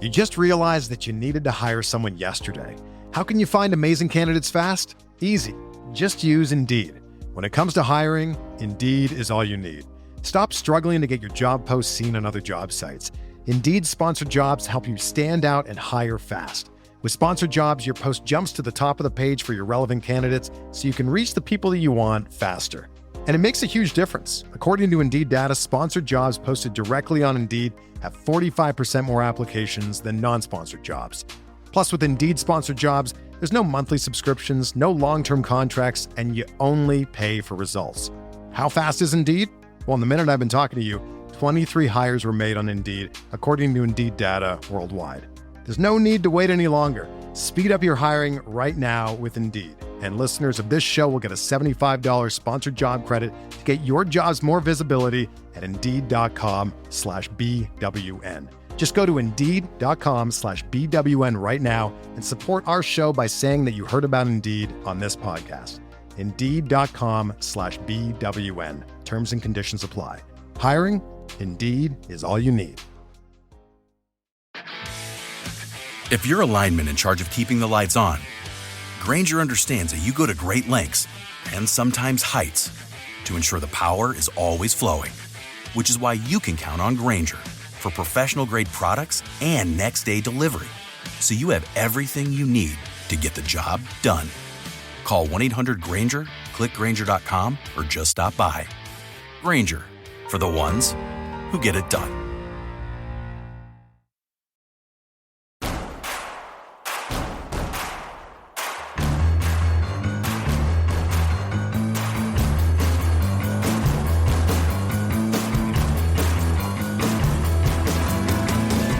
You just realized that you needed to hire someone yesterday. How can you find amazing candidates fast? Easy. Just use Indeed. When it comes to hiring, Indeed is all you need. Stop struggling to get your job posts seen on other job sites. Indeed-sponsored jobs help you stand out and hire fast. With sponsored jobs, your post jumps to the top of the page for your relevant candidates so you can reach the people that you want faster. And it makes a huge difference. According to Indeed data, sponsored jobs posted directly on Indeed have 45% more applications than non-sponsored jobs. Plus, with Indeed-sponsored jobs, there's no monthly subscriptions, no long-term contracts, and you only pay for results. How fast is Indeed? Well, in the minute I've been talking to you, 23 hires were made on Indeed, according to Indeed data worldwide. There's no need to wait any longer. Speed up your hiring right now with Indeed. And listeners of this show will get a $75 sponsored job credit to get your jobs more visibility at Indeed.com/BWN. Just go to Indeed.com/BWN right now and support our show by saying that you heard about Indeed on this podcast. Indeed.com/BWN. Terms and conditions apply. Hiring? Indeed is all you need. If you're a lineman in charge of keeping the lights on, Grainger understands that you go to great lengths and sometimes heights to ensure the power is always flowing, which is why you can count on Grainger for professional-grade products and next-day delivery, so you have everything you need to get the job done. Call 1-800-GRAINGER, click Grainger.com, or just stop by. Grainger, for the ones who get it done.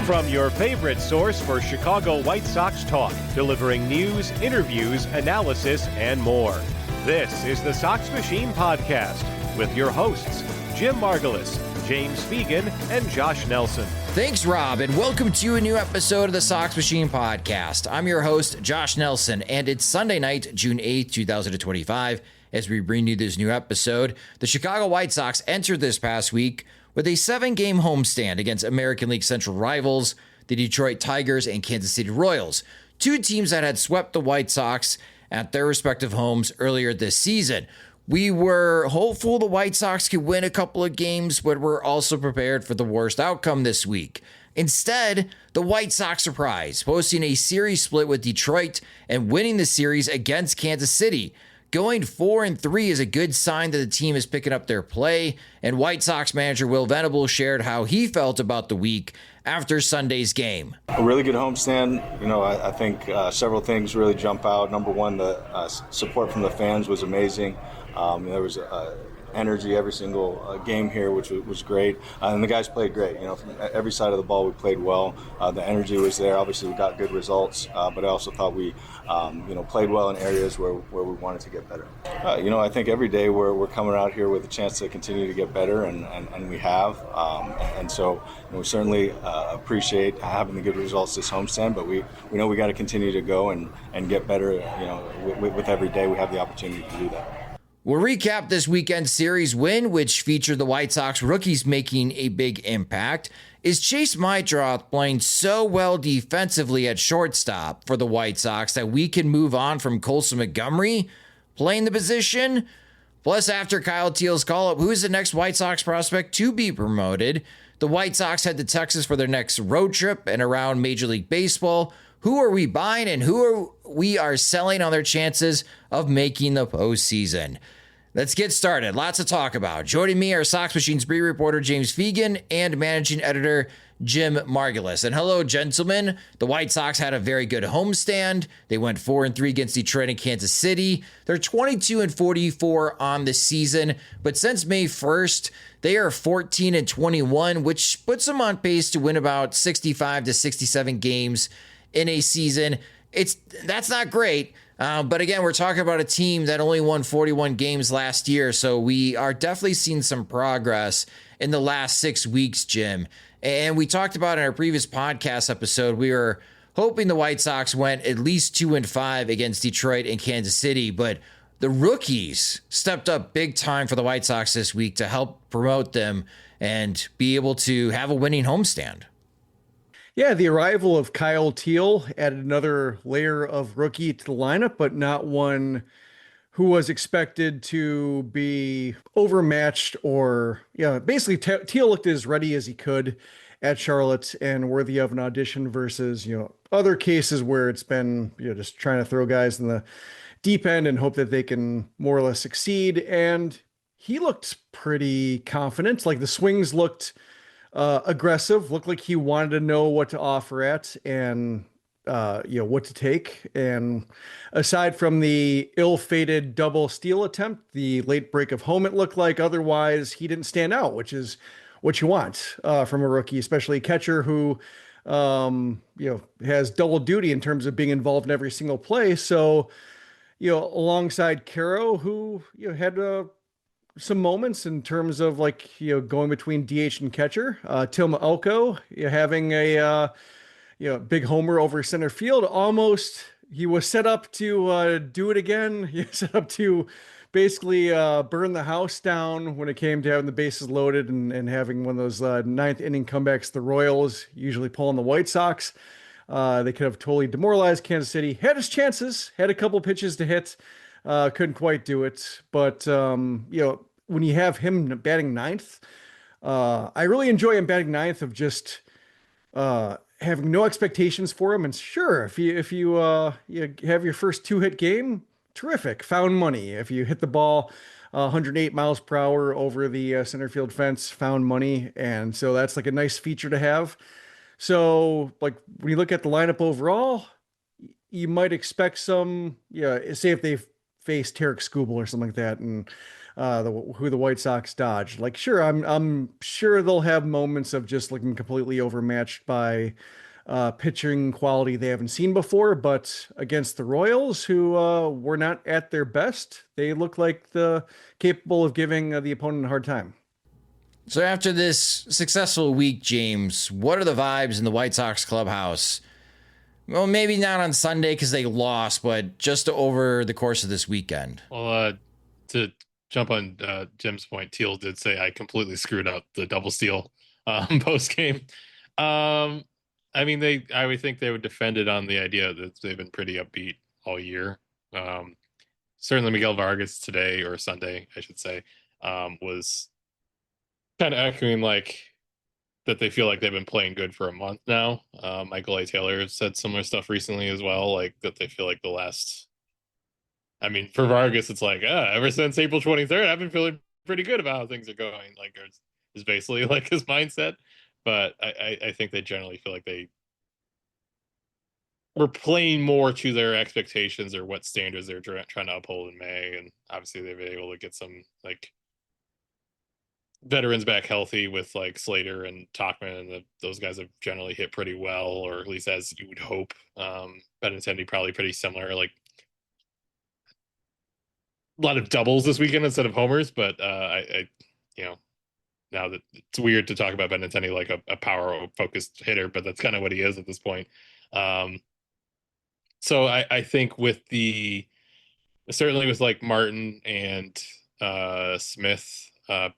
From your favorite source for Chicago White Sox talk, delivering news, interviews, analysis, and more. This is the Sox Machine Podcast with your hosts, Jim Margulis, James Fegan, and Josh Nelson. Thanks, Rob, and welcome to a new episode of the Sox Machine Podcast. I'm your host, Josh Nelson, and it's Sunday night, June 8th, 2025. As we bring you this new episode, the Chicago White Sox entered this past week with a 7-game homestand against American League Central rivals, the Detroit Tigers and Kansas City Royals, two teams that had swept the White Sox at their respective homes earlier this season. We were hopeful the White Sox could win a couple of games, but we're also prepared for the worst outcome this week. Instead, the White Sox surprised, posting a series split with Detroit and winning the series against Kansas City. Going 4-3 is a good sign that the team is picking up their play, and White Sox manager Will Venable shared how he felt about the week after Sunday's game. A really good homestand. I think several things really jump out. Number one, the support from the fans was amazing. There was energy every single game here, which was great. And the guys played great. From every side of the ball, we played well. The energy was there. Obviously, we got good results, but I also thought we, played well in areas where we wanted to get better. I think every day we're coming out here with a chance to continue to get better, and we have. And so we certainly appreciate having the good results this homestand, but we know we got to continue to go and get better. With every day we have the opportunity to do that. We'll recap this weekend's series win, which featured the White Sox rookies making a big impact. Is Chase Meidroth playing so well defensively at shortstop for the White Sox that we can move on from Colson Montgomery playing the position? Plus, after Kyle Teel's call-up, who is the next White Sox prospect to be promoted? The White Sox head to Texas for their next road trip and around Major League Baseball. Who are we buying and who are we selling on their chances of making the postseason? Let's get started. Lots to talk about. Joining me are Sox Machine's beat reporter James Fegan and managing editor Jim Margulis. And hello, gentlemen. The White Sox had a very good homestand. They went 4-3 against Detroit and Kansas City. They're 22-44 on the season, but since May 1st, they are 14-21, which puts them on pace to win about 65 to 67 games in a season. That's not great. But again, we're talking about a team that only won 41 games last year. So we are definitely seeing some progress in the last 6 weeks, Jim. And we talked about in our previous podcast episode, we were hoping the White Sox went at least 2-5 against Detroit and Kansas City. But the rookies stepped up big time for the White Sox this week to help promote them and be able to have a winning homestand. Yeah, the arrival of Kyle Teel added another layer of rookie to the lineup, but not one who was expected to be overmatched or, yeah, basically Teal looked as ready as he could at Charlotte and worthy of an audition versus, other cases where it's been, just trying to throw guys in the deep end and hope that they can more or less succeed. And he looked pretty confident. Like the swings looked aggressive, looked like he wanted to know what to offer at and what to take. And aside from the ill-fated double steal attempt, the late break of home, it looked like otherwise he didn't stand out, which is what you want from a rookie, especially a catcher who has double duty in terms of being involved in every single play. So, alongside Caro, who had some moments in terms of going between DH and catcher. Tilma Elko having a big homer over center field. Almost he was set up to do it again. He was set up to basically burn the house down when it came to having the bases loaded and having one of those ninth inning comebacks the Royals usually pull on the White Sox. They could have totally demoralized Kansas City. Had his chances, had a couple pitches to hit. Couldn't quite do it. But, when you have him batting ninth, I really enjoy him batting ninth of just having no expectations for him. And sure, if you have your first 2-hit game, terrific, found money. If you hit the ball 108 miles per hour over the center field fence, found money. And so that's like a nice feature to have. So like when you look at the lineup overall, you might expect some, say if they face Tarek Skubal or something like that, and who the White Sox dodged. Like, sure, I'm sure they'll have moments of just looking completely overmatched by pitching quality they haven't seen before. But against the Royals, who were not at their best, they look like capable of giving the opponent a hard time. So after this successful week, James, what are the vibes in the White Sox clubhouse? Well, maybe not on Sunday because they lost, but just over the course of this weekend. Well, to jump on Jim's point, Teal did say I completely screwed up the double steal post game. I would think they would defend it on the idea that they've been pretty upbeat all year. Certainly Miguel Vargas today, or Sunday, I should say, was kind of echoing that they feel like they've been playing good for a month now. Michael A. Taylor said similar stuff recently as well, that they feel like for Vargas, it's ever since April 23rd, I've been feeling pretty good about how things are going. Is basically his mindset. But I think they generally feel like they were playing more to their expectations or what standards they're trying to uphold in May. And obviously they've been able to get some veterans back healthy with Slater and Tauchman, and those guys have generally hit pretty well, or at least as you would hope. Benintendi probably pretty similar. A lot of doubles this weekend instead of homers, but now that it's weird to talk about Benintendi like a power focused hitter, but that's kind of what he is at this point. So I think certainly with Martin and Smith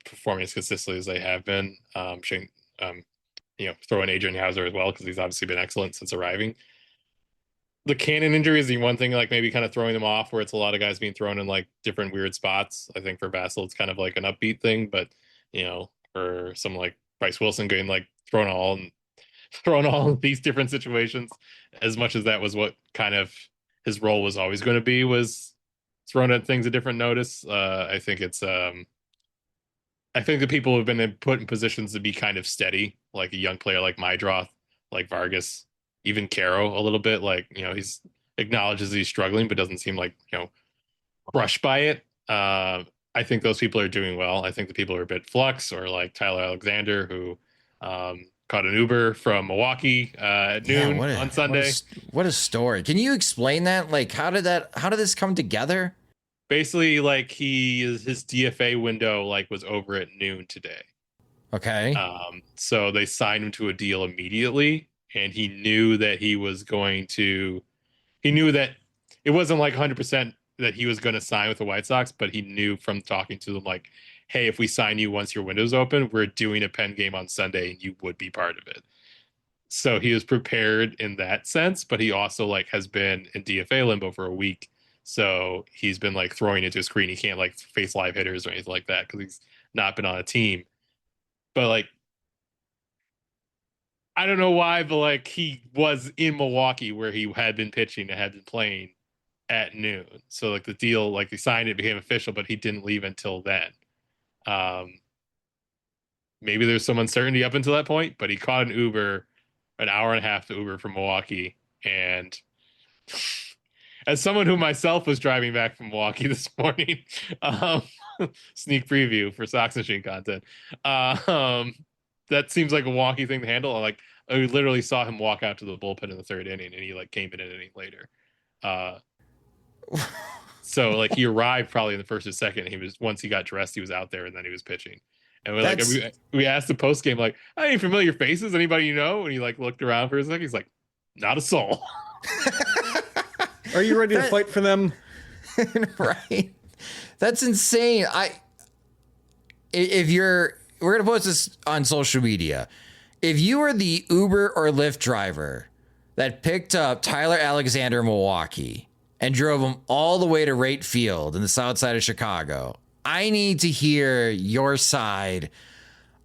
performing as consistently as they have been, throw in Adrian Hauser as well, because he's obviously been excellent since arriving. The Cannon injury is the one thing maybe kind of throwing them off, where it's a lot of guys being thrown in different weird spots. I think for Vasil it's kind of an upbeat thing, but for someone like Bryse Wilson getting thrown all in these different situations, as much as that was what kind of his role was always going to be, was throwing at things a different notice. I think the people who've been put in positions to be kind of steady, like a young player like Meidroth, like Vargas, even Caro a little bit, he's acknowledges he's struggling, but doesn't seem crushed by it. I think those people are doing well. I think the people who are a bit flux, or Tyler Alexander, who caught an Uber from Milwaukee at noon on Sunday. What a story. Can you explain that? How did this come together? Basically, his DFA window was over at noon today. Okay. So they signed him to a deal immediately, and he knew that he knew that it wasn't 100% that he was going to sign with the White Sox, but he knew from talking to them, hey, if we sign you once your window's open, we're doing a pen game on Sunday and you would be part of it. So he was prepared in that sense, but he also like has been in DFA limbo for a week. So he's been like throwing into a screen. He can't like face live hitters or anything like that because he's not been on a team. But like, I don't know why, but like he was in Milwaukee where he had been pitching and had been playing at noon. So like the deal, like he signed it, became official, but he didn't leave until then. Maybe there's some uncertainty up until that point, but he caught an Uber, an hour and a half to Uber from Milwaukee. And as someone who myself was driving back from Milwaukee this morning, sneak preview for Sox Machine content, that seems like a wonky thing to handle. Like I literally saw him walk out to the bullpen in the third inning, and he like came in an inning later. So like he arrived probably in the first or second. He was once he got dressed, he was out there, and then he was pitching. And we're like, we asked the post game like, "Any familiar faces? Anybody you know?" And he like looked around for a second. He's like, "Not a soul." Are you ready to fight for them? Right. That's insane. We're gonna post this on social media. If you were the Uber or Lyft driver that picked up Tyler Alexander in Milwaukee and drove him all the way to Wright Field in the south side of Chicago, I need to hear your side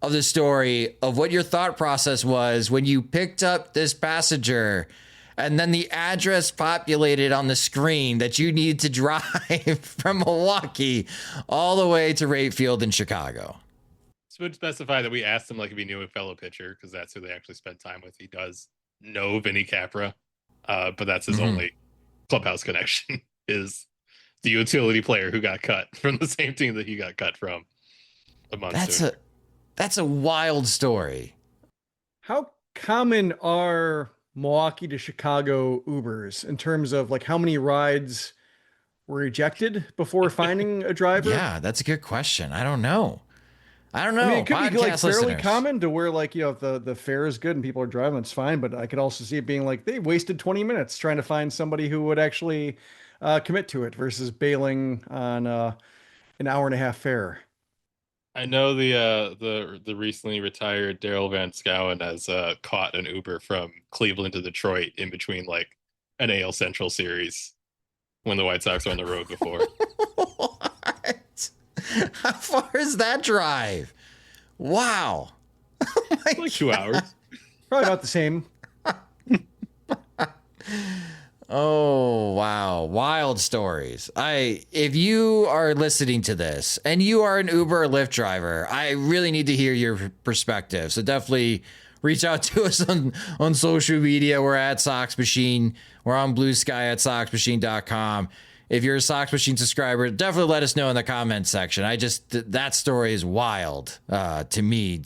of the story of what your thought process was when you picked up this passenger and then the address populated on the screen that you need to drive from Milwaukee all the way to Wright Field in Chicago. This would specify that we asked him like if he knew a fellow pitcher, because that's who they actually spent time with. He does know Vinny Capra, but that's his only clubhouse connection is the utility player who got cut from the same team that he got cut from a month ago. That's a wild story. How common are Milwaukee to Chicago Ubers in terms of like how many rides were ejected before finding a driver? Yeah, that's a good question. I don't know. I mean, it could be like fairly listeners. common to where like, you know, if the fare is good and people are driving, it's fine. But I could also see it being like they wasted 20 minutes trying to find somebody who would actually commit to it versus bailing on an hour and a half fare. I know the recently retired Daryl Van Schouwen has caught an Uber from Cleveland to Detroit in between like an AL Central series when the White Sox were on the road before. What? How far is that drive? Wow. It's like 2 hours. Probably about the same. Oh, wow. Wild stories. If you are listening to this and you are an Uber or Lyft driver, I really need to hear your perspective. So definitely reach out to us on social media. We're at Sox Machine. We're on Blue Sky at SoxMachine.com. If you're a Sox Machine subscriber, definitely let us know in the comments section. That story is wild to me.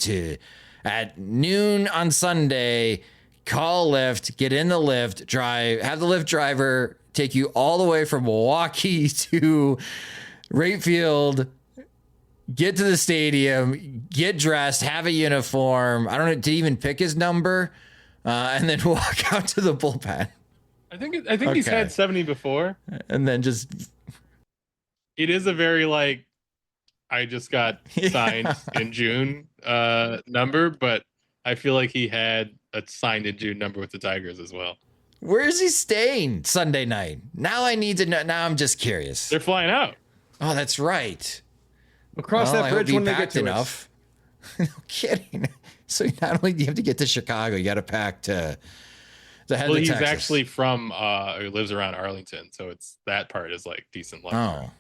At noon on Sunday, call Lyft, get in the Lyft, have the Lyft driver take you all the way from Milwaukee to Wright Field, get to the stadium, get dressed, have a uniform. I don't know, to even pick his number, and then walk out to the bullpen. I think he's had 70 before. And then just... It is a very like, I just got signed in June number, but I feel like he had a signed in June number with the Tigers as well. Where is he staying Sunday night? Now I need to know. Now I'm just curious. They're flying out. Oh, that's right. We'll cross that bridge when they get to enough. No kidding. So not only do you have to get to Chicago, you got to pack to head to Texas. He's actually from, he lives around Arlington, so that part is like decent luck. Oh.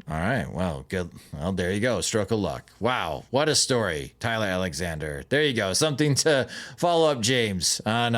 All right. Well, good. Well, there you go. Stroke of luck. Wow. What a story. Tyler Alexander. There you go. Something to follow up James on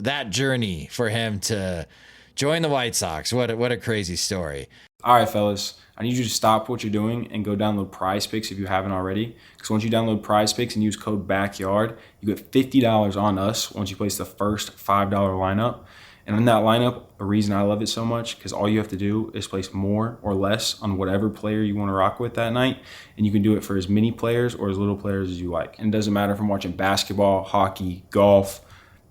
that journey for him to join the White Sox. What a crazy story. All right, fellas. I need you to stop what you're doing and go download Prize Picks if you haven't already. Because once you download Prize Picks and use code BACKYARD, you get $50 on us once you place the first $5 lineup. And in that lineup, the reason I love it so much, because all you have to do is place more or less on whatever player you want to rock with that night. And you can do it for as many players or as little players as you like. And it doesn't matter if I'm watching basketball, hockey, golf,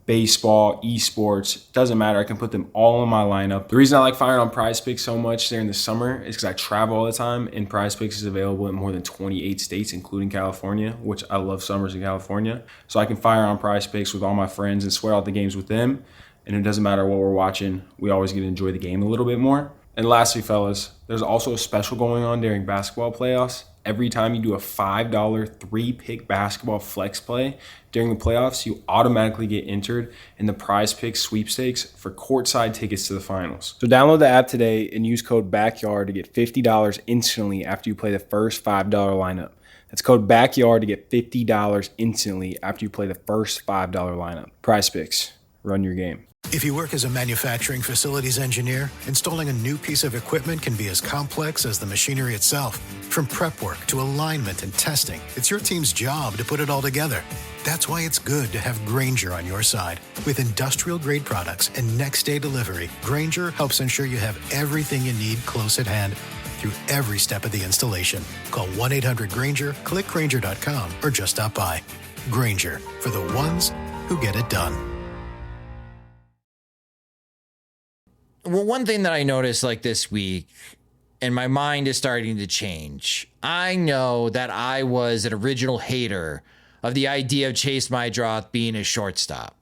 baseball, esports, doesn't matter. I can put them all in my lineup. The reason I like firing on Prize Picks so much during the summer is because I travel all the time, and Prize Picks is available in more than 28 states, including California, which I love summers in California. So I can fire on Prize Picks with all my friends and swear out the games with them. And it doesn't matter what we're watching, we always get to enjoy the game a little bit more. And lastly, fellas, there's also a special going on during basketball playoffs. Every time you do a $5 3-pick basketball flex play during the playoffs, you automatically get entered in the Prize Picks sweepstakes for courtside tickets to the finals. So download the app today and use code BACKYARD to get $50 instantly after you play the first $5 lineup. That's code BACKYARD to get $50 instantly after you play the first $5 lineup. Prize Picks, run your game. If you work as a manufacturing facilities engineer, installing a new piece of equipment can be as complex as the machinery itself. From prep work to alignment and testing, it's your team's job to put it all together. That's why it's good to have Grainger on your side. With industrial-grade products and next-day delivery, Grainger helps ensure you have everything you need close at hand through every step of the installation. Call 1-800-GRAINGER, click Grainger.com, or just stop by. Grainger, for the ones who get it done. Well, one thing that I noticed like this week, and my mind is starting to change. I know that I was an original hater of the idea of Chase Meidroth being a shortstop.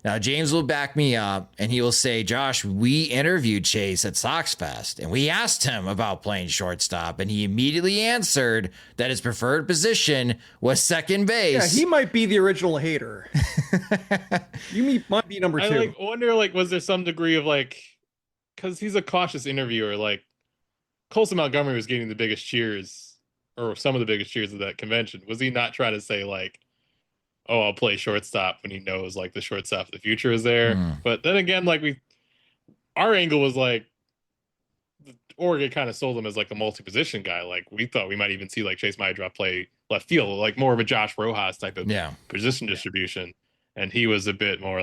Now, James will back me up, and he will say, Josh, we interviewed Chase at Sox Fest, and we asked him about playing shortstop, and he immediately answered that his preferred position was second base. Yeah, he might be the original hater. You might be number two. I wonder, was there some degree of because he's a cautious interviewer, Colson Montgomery was getting the biggest cheers, or some of the biggest cheers of that convention. Was he not trying to say oh, I'll play shortstop when he knows the shortstop of the future is there? But then again, our angle was Oregon kind of sold him as a multi-position guy. We thought we might even see Chase Meidroth play left field, more of a Josh Rojas type of position distribution. And he was a bit more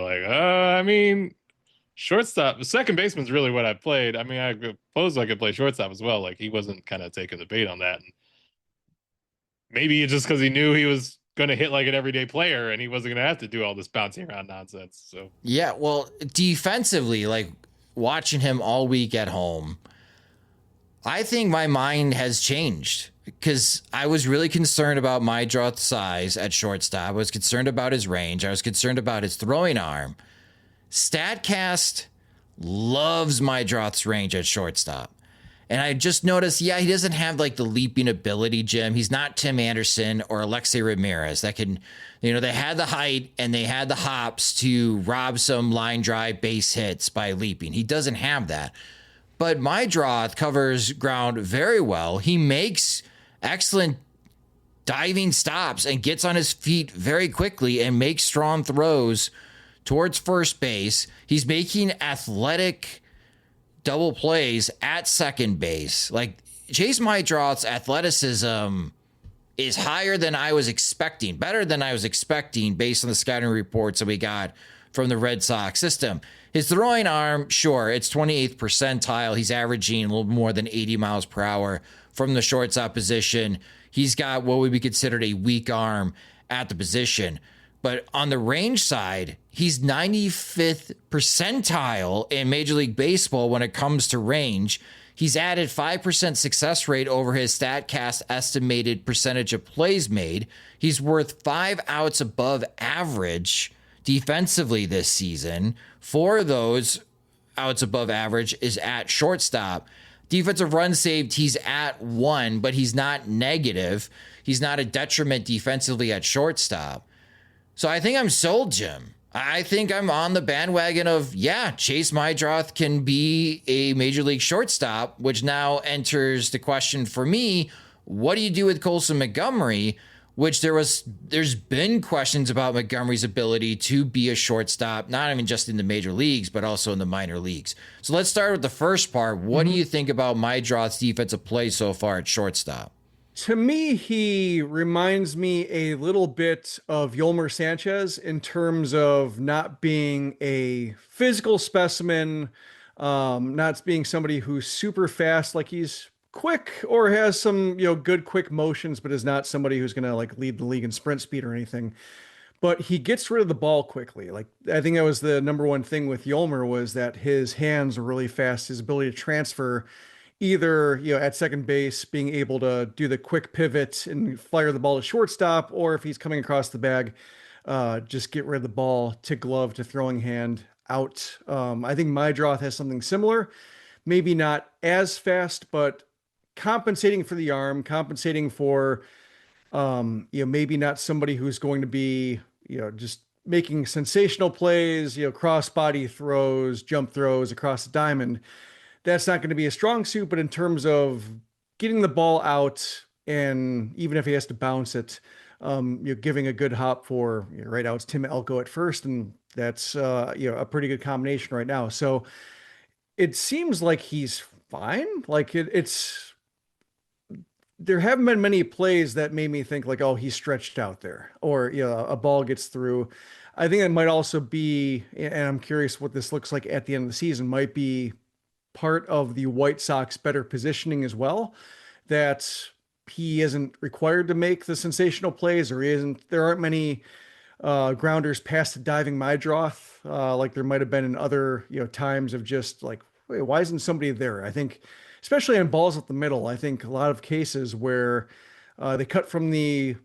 shortstop, the second baseman's really what I played. I suppose I could play shortstop as well. He wasn't kind of taking the bait on that. And maybe just because he knew he was going to hit an everyday player and he wasn't going to have to do all this bouncing around nonsense. So yeah, well, defensively, watching him all week at home, I think my mind has changed because I was really concerned about Meidroth's size at shortstop. I was concerned about his range. I was concerned about his throwing arm. StatCast loves Meidroth's range at shortstop. And I just noticed, he doesn't have the leaping ability, Jim. He's not Tim Anderson or Alexei Ramirez that can, they had the height and they had the hops to rob some line drive base hits by leaping. He doesn't have that. But Meidroth covers ground very well. He makes excellent diving stops and gets on his feet very quickly and makes strong throws towards first base. He's making athletic double plays at second base. Chase Meidroth's athleticism is higher than I was expecting, better than I was expecting based on the scouting reports that we got from the Red Sox system. His throwing arm, sure, it's 28th percentile. He's averaging a little more than 80 miles per hour from the shortstop position. He's got what would be considered a weak arm at the position. But on the range side, he's 95th percentile in Major League Baseball when it comes to range. He's added 5% success rate over his StatCast estimated percentage of plays made. He's worth 5 outs above average defensively this season. 4 of those outs above average is at shortstop. Defensive run saved, he's at 1, but he's not negative. He's not a detriment defensively at shortstop. So I think I'm sold, Jim. I think I'm on the bandwagon of, Chase Meidroth can be a major league shortstop, which now enters the question for me, what do you do with Colson Montgomery? Which there's been questions about Montgomery's ability to be a shortstop, not even just in the major leagues, but also in the minor leagues. So let's start with the first part. What do you think about Meidroth's defensive play so far at shortstop? To me, he reminds me a little bit of Yolmer Sanchez in terms of not being a physical specimen, not being somebody who's super fast, he's quick or has some, good quick motions, but is not somebody who's going to lead the league in sprint speed or anything. but he gets rid of the ball quickly. Like, I think that was the number one thing with Yolmer, was that his hands are really fast, his ability to transfer either, at second base, being able to do the quick pivot and fire the ball to shortstop, or if he's coming across the bag, just get rid of the ball to glove to throwing hand out. I think Meidroth has something similar, maybe not as fast, but compensating for the arm, compensating for, maybe not somebody who's going to be, just making sensational plays, cross body throws, jump throws across the diamond. That's not going to be a strong suit, but in terms of getting the ball out, and even if he has to bounce it, you're giving a good hop for, right now it's Tim Elko at first, and that's a pretty good combination right now. So it seems like he's fine. Like it's there haven't been many plays that made me think like, oh, he's stretched out there, or a ball gets through. I think it might also be, and I'm curious what this looks like at the end of the season, might be part of the White Sox better positioning as well, that he isn't required to make the sensational plays, or there aren't many grounders past the diving Meidroth, like there might have been in other times of just like, wait, why isn't somebody there? I think especially on balls up the middle, I think a lot of cases where they cut from the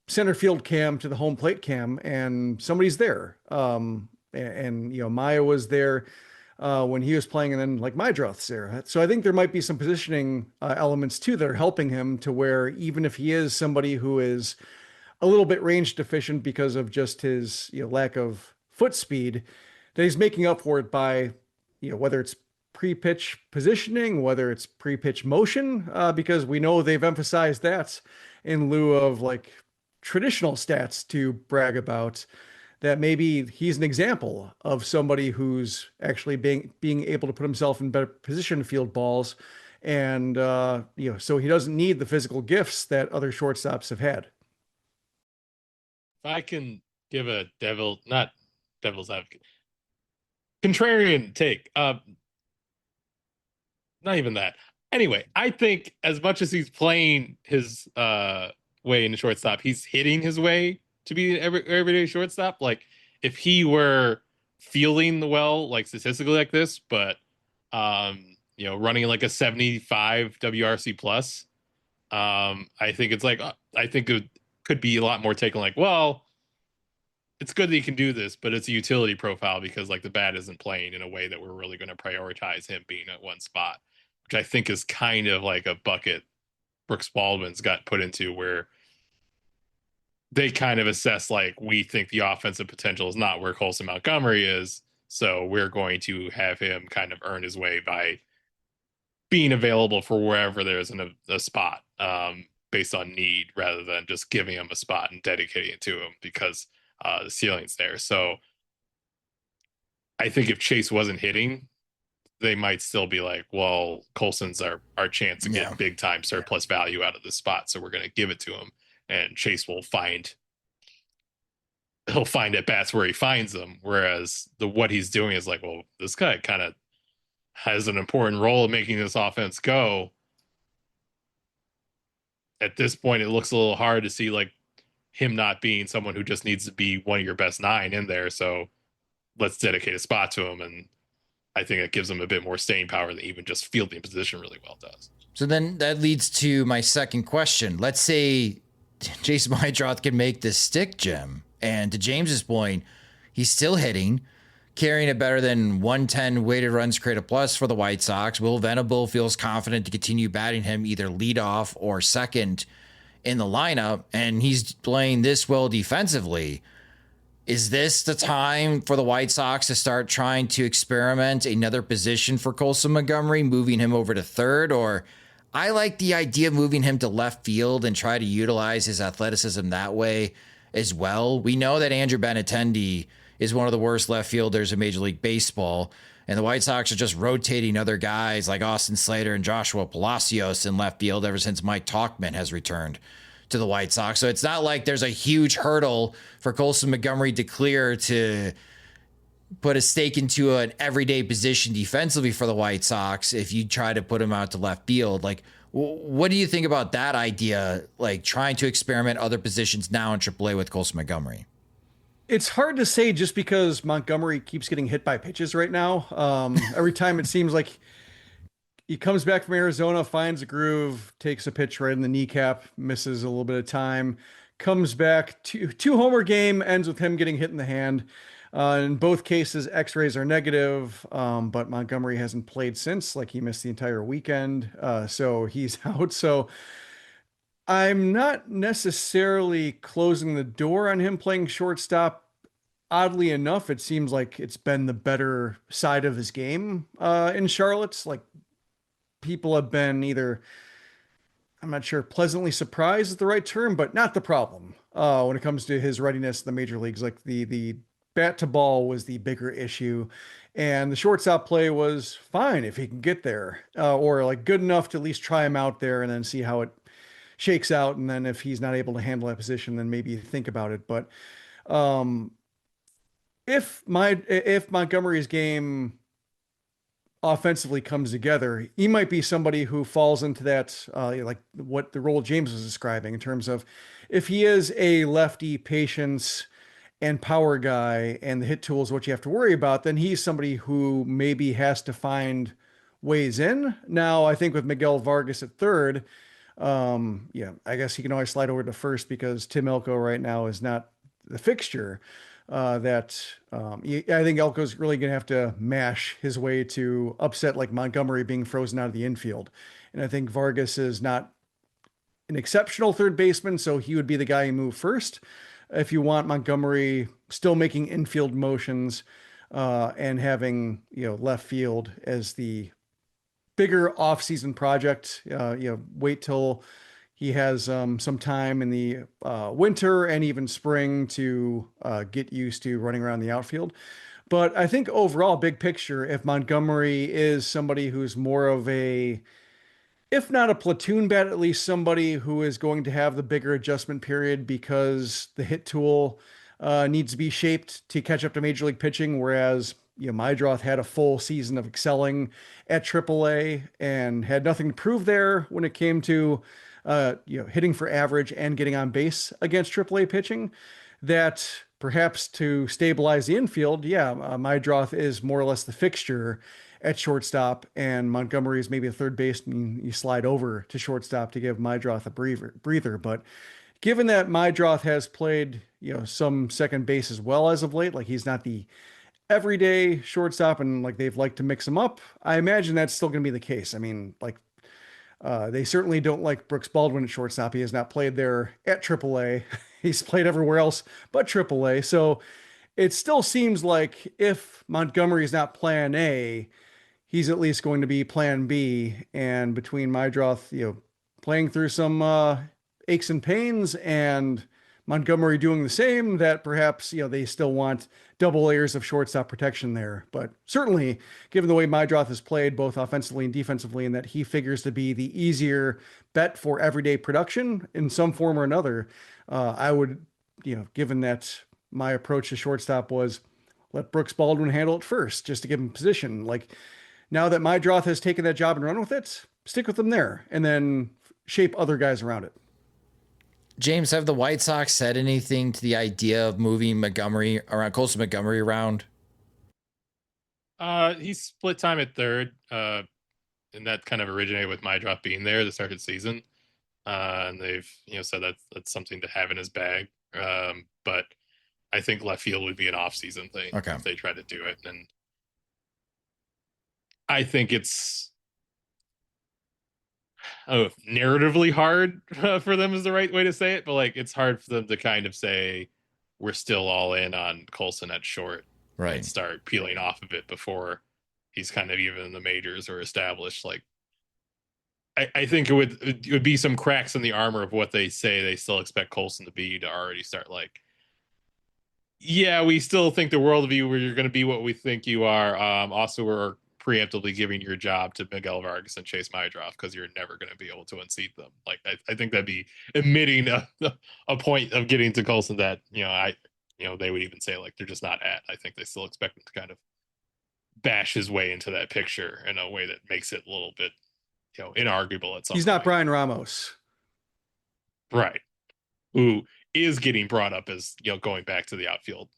center field cam to the home plate cam and somebody's there, and Maya was there when he was playing, and then like Meidroth's there. So I think there might be some positioning elements too that are helping him, to where even if he is somebody who is a little bit range deficient because of just his lack of foot speed, that he's making up for it by whether it's pre-pitch positioning, whether it's pre-pitch motion, because we know they've emphasized that in lieu of like traditional stats to brag about. That maybe he's an example of somebody who's actually being able to put himself in better position to field balls, and so he doesn't need the physical gifts that other shortstops have had. If I can give a not devil's advocate, contrarian take, not even that. Anyway, I think as much as he's playing his way in the shortstop, he's hitting his way to be an everyday shortstop. Like if he were fielding well, like statistically like this, but running like a 75 WRC plus, I think it's like, I think it could be a lot more taken like, well, it's good that he can do this, but it's a utility profile because like the bat isn't playing in a way that we're really going to prioritize him being at one spot, which I think is kind of like a bucket Brooks Baldwin's got put into, where they kind of assess like, we think the offensive potential is not where Colson Montgomery is, so we're going to have him kind of earn his way by being available for wherever there's a spot, based on need, rather than just giving him a spot and dedicating it to him because the ceiling's there. So I think if Chase wasn't hitting, they might still be like, well, Colson's our chance to get big time surplus value out of this spot, so we're going to give it to him. And Chase will find at bats where he finds them. Whereas what he's doing is like, well, this guy kind of has an important role in making this offense go. At this point, it looks a little hard to see like him not being someone who just needs to be one of your best 9 in there. So let's dedicate a spot to him. And I think it gives him a bit more staying power than even just fielding position really well does. So then that leads to my second question. Let's say Chase Meidroth can make this stick, Jim. And to James's point, he's still hitting, carrying a better than 110 weighted runs created plus for the White Sox. Will Venable feels confident to continue batting him either leadoff or second in the lineup, and he's playing this well defensively. Is this the time for the White Sox to start trying to experiment another position for Colson Montgomery, moving him over to third? Or I like the idea of moving him to left field and try to utilize his athleticism that way as well. We know that Andrew Benintendi is one of the worst left fielders in Major League Baseball, and the White Sox are just rotating other guys like Austin Slater and Joshua Palacios in left field ever since Mike Tauchman has returned to the White Sox. So it's not like there's a huge hurdle for Colson Montgomery to clear to put a stake into an everyday position defensively for the White Sox if you try to put him out to left field. Like, what do you think about that idea, like trying to experiment other positions now in AAA with Colson Montgomery? It's hard to say just because Montgomery keeps getting hit by pitches right now. Every time it seems like he comes back from Arizona, finds a groove, takes a pitch right in the kneecap, misses a little bit of time, comes back two homer game, ends with him getting hit in the hand. In both cases, X-rays are negative, but Montgomery hasn't played since. Like he missed the entire weekend, so he's out. So I'm not necessarily closing the door on him playing shortstop. Oddly enough, it seems like it's been the better side of his game in Charlotte's. Like people have been either, I'm not sure, pleasantly surprised is the right term, but not the problem when it comes to his readiness in the major leagues. Like the bat to ball was the bigger issue, and the shortstop play was fine if he can get there, or like good enough to at least try him out there and then see how it shakes out. And then if he's not able to handle that position, then maybe think about it. But um, if Montgomery's game offensively comes together, he might be somebody who falls into that, like what the role James was describing in terms of if he is a lefty patience and power guy and the hit tool is what you have to worry about, then he's somebody who maybe has to find ways in. Now, I think with Miguel Vargas at third, yeah, I guess he can always slide over to first because Tim Elko right now is not the fixture. I think Elko's really going to have to mash his way to upset like Montgomery being frozen out of the infield. And I think Vargas is not an exceptional third baseman, so he would be the guy you move first. If you want Montgomery still making infield motions and having, left field as the bigger off-season project, wait till he has some time in the winter and even spring to get used to running around the outfield. But I think overall, big picture, if Montgomery is somebody who's more of a, if not a platoon bat, at least somebody who is going to have the bigger adjustment period because the hit tool needs to be shaped to catch up to major league pitching, whereas Meidroth had a full season of excelling at AAA and had nothing to prove there when it came to hitting for average and getting on base against AAA pitching. That perhaps to stabilize the infield, Meidroth is more or less the fixture at shortstop, and Montgomery is maybe a third baseman. You slide over to shortstop to give Meidroth a breather. But given that Meidroth has played, some second base as well as of late, like he's not the everyday shortstop, and like they've liked to mix him up, I imagine that's still going to be the case. I mean, like they certainly don't like Brooks Baldwin at shortstop. He has not played there at AAA. He's played everywhere else but AAA. So it still seems like if Montgomery is not plan A, he's at least going to be plan B. And between Meidroth, playing through some aches and pains and Montgomery doing the same, that perhaps, they still want double layers of shortstop protection there. But certainly, given the way Meidroth has played both offensively and defensively, and that he figures to be the easier bet for everyday production in some form or another, I would, given that my approach to shortstop was let Brooks Baldwin handle it first, just to give him position. Like now that Meidroth has taken that job and run with it, stick with him there and then shape other guys around it. James, have the White Sox said anything to the idea of moving Colson Montgomery around? He split time at third, and that kind of originated with Meidroth being there to start the season. And they've said that's something to have in his bag. But I think left field would be an off-season thing if they try to do it. And I think it's narratively hard for them is the right way to say it, but like it's hard for them to kind of say we're still all in on Colson at short, right, and start peeling off of it before he's kind of even in the majors or established. Like I think it would be some cracks in the armor of what they say they still expect Colson to be to already start like, yeah, we still think the world of you where you're going to be what we think you are. Also, we're preemptively giving your job to Miguel Vargas and Chase Meidroth because you're never going to be able to unseat them. Like I think that'd be admitting a point of getting to Colson that they would even say like they're just not at. I think they still expect him to kind of bash his way into that picture in a way that makes it a little bit inarguable at some He's point. not Brian Ramos, right? Who is getting brought up as, going back to the outfield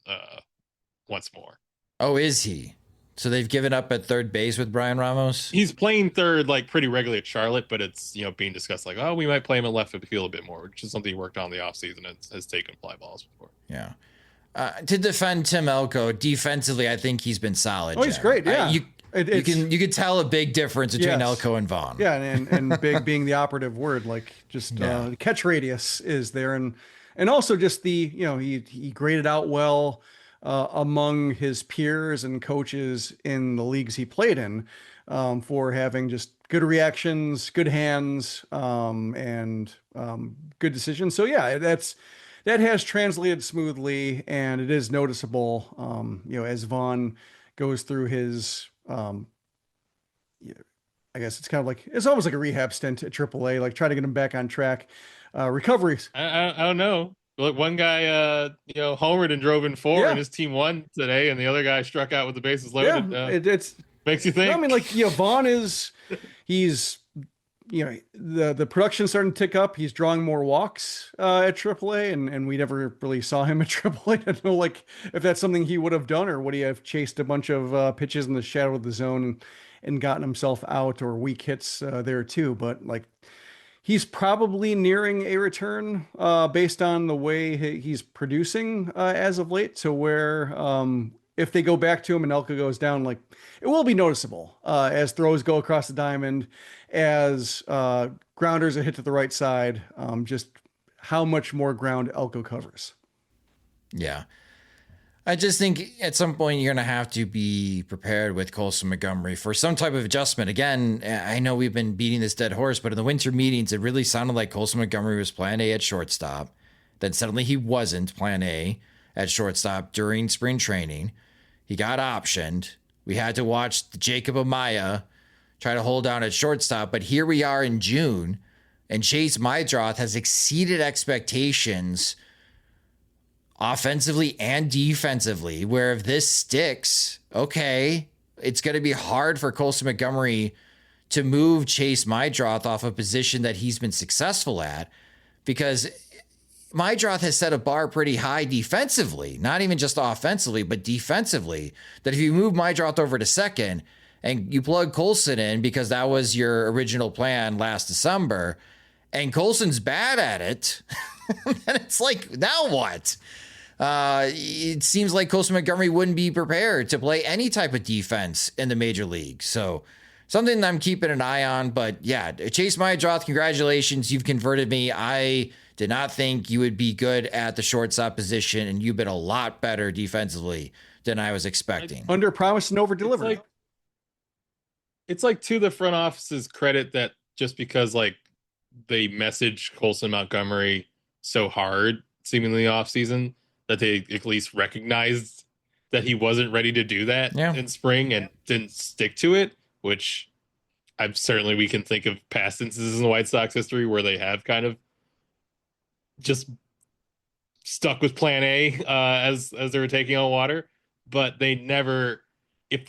once more. Oh, is he? So they've given up at third base with Brian Ramos? He's playing third like pretty regularly at Charlotte, but it's, being discussed like, oh, we might play him at left field a bit more, which is something he worked on in the offseason and has taken fly balls before. Yeah. To defend Tim Elko, defensively, I think he's been solid. Oh, he's great, yeah. You can tell a big difference between Elko and Vaughn. Yeah, and big being the operative word, like just catch radius is there, and also just the he graded out well among his peers and coaches in the leagues he played in for having just good reactions, good hands, and good decisions. So yeah, that has translated smoothly, and it is noticeable. As Vaughn goes through his I guess it's almost like a rehab stint at AAA, like try to get him back on track. Recoveries. I don't know. Look, one guy, homered and drove in 4, and his team won today, and the other guy struck out with the bases loaded. Yeah, it's makes you think. I mean, Vaughn he's the production starting to tick up. He's drawing more walks at AAA, and we never really saw him at AAA. I don't know, if that's something he would have done, or would he have chased a bunch of pitches in the shadow of the zone and gotten himself out, or weak hits there too. But he's probably nearing a return based on the way he's producing as of late, to where if they go back to him and Elko goes down, it will be noticeable as throws go across the diamond, as grounders are hit to the right side, just how much more ground Elko covers. Yeah. I just think at some point you're going to have to be prepared with Colson Montgomery for some type of adjustment. Again, I know we've been beating this dead horse, but in the winter meetings, it really sounded like Colson Montgomery was plan A at shortstop. Then suddenly he wasn't plan A at shortstop during spring training. He got optioned. We had to watch Jacob Amaya try to hold down at shortstop. But here we are in June, and Chase Meidroth has exceeded expectations offensively and defensively, where if this sticks, okay, it's going to be hard for Colson Montgomery to move Chase Meidroth off a position that he's been successful at, because Meidroth has set a bar pretty high defensively, not even just offensively, but defensively, that if you move Meidroth over to second and you plug Colson in because that was your original plan last December, and Colson's bad at it, then it's now what? It seems like Colson Montgomery wouldn't be prepared to play any type of defense in the major league. So something I'm keeping an eye on. But yeah, Chase Meidroth, congratulations. You've converted me. I did not think you would be good at the shortstop position, and you've been a lot better defensively than I was expecting. Under promise and over deliver. It's to the front office's credit that just because they messaged Colson Montgomery so hard seemingly off season, that they at least recognized that he wasn't ready to do that in spring and didn't stick to it, which we can think of past instances in the White Sox history where they have kind of just stuck with plan A as they were taking on water, but they never, if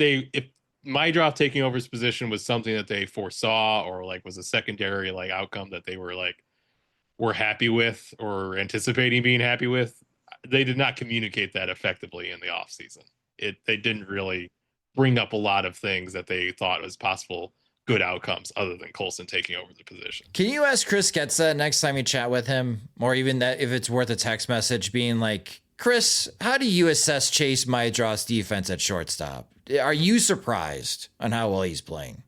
Meidroth taking over his position was something that they foresaw or was a secondary outcome that they were happy with or anticipating being happy with, they did not communicate that effectively in the offseason. They didn't really bring up a lot of things that they thought was possible good outcomes other than Colson taking over the position. Can you ask Chris Getza next time you chat with him, or even that if it's worth a text message being Chris, how do you assess Chase Meidroth's defense at shortstop? Are you surprised on how well he's playing?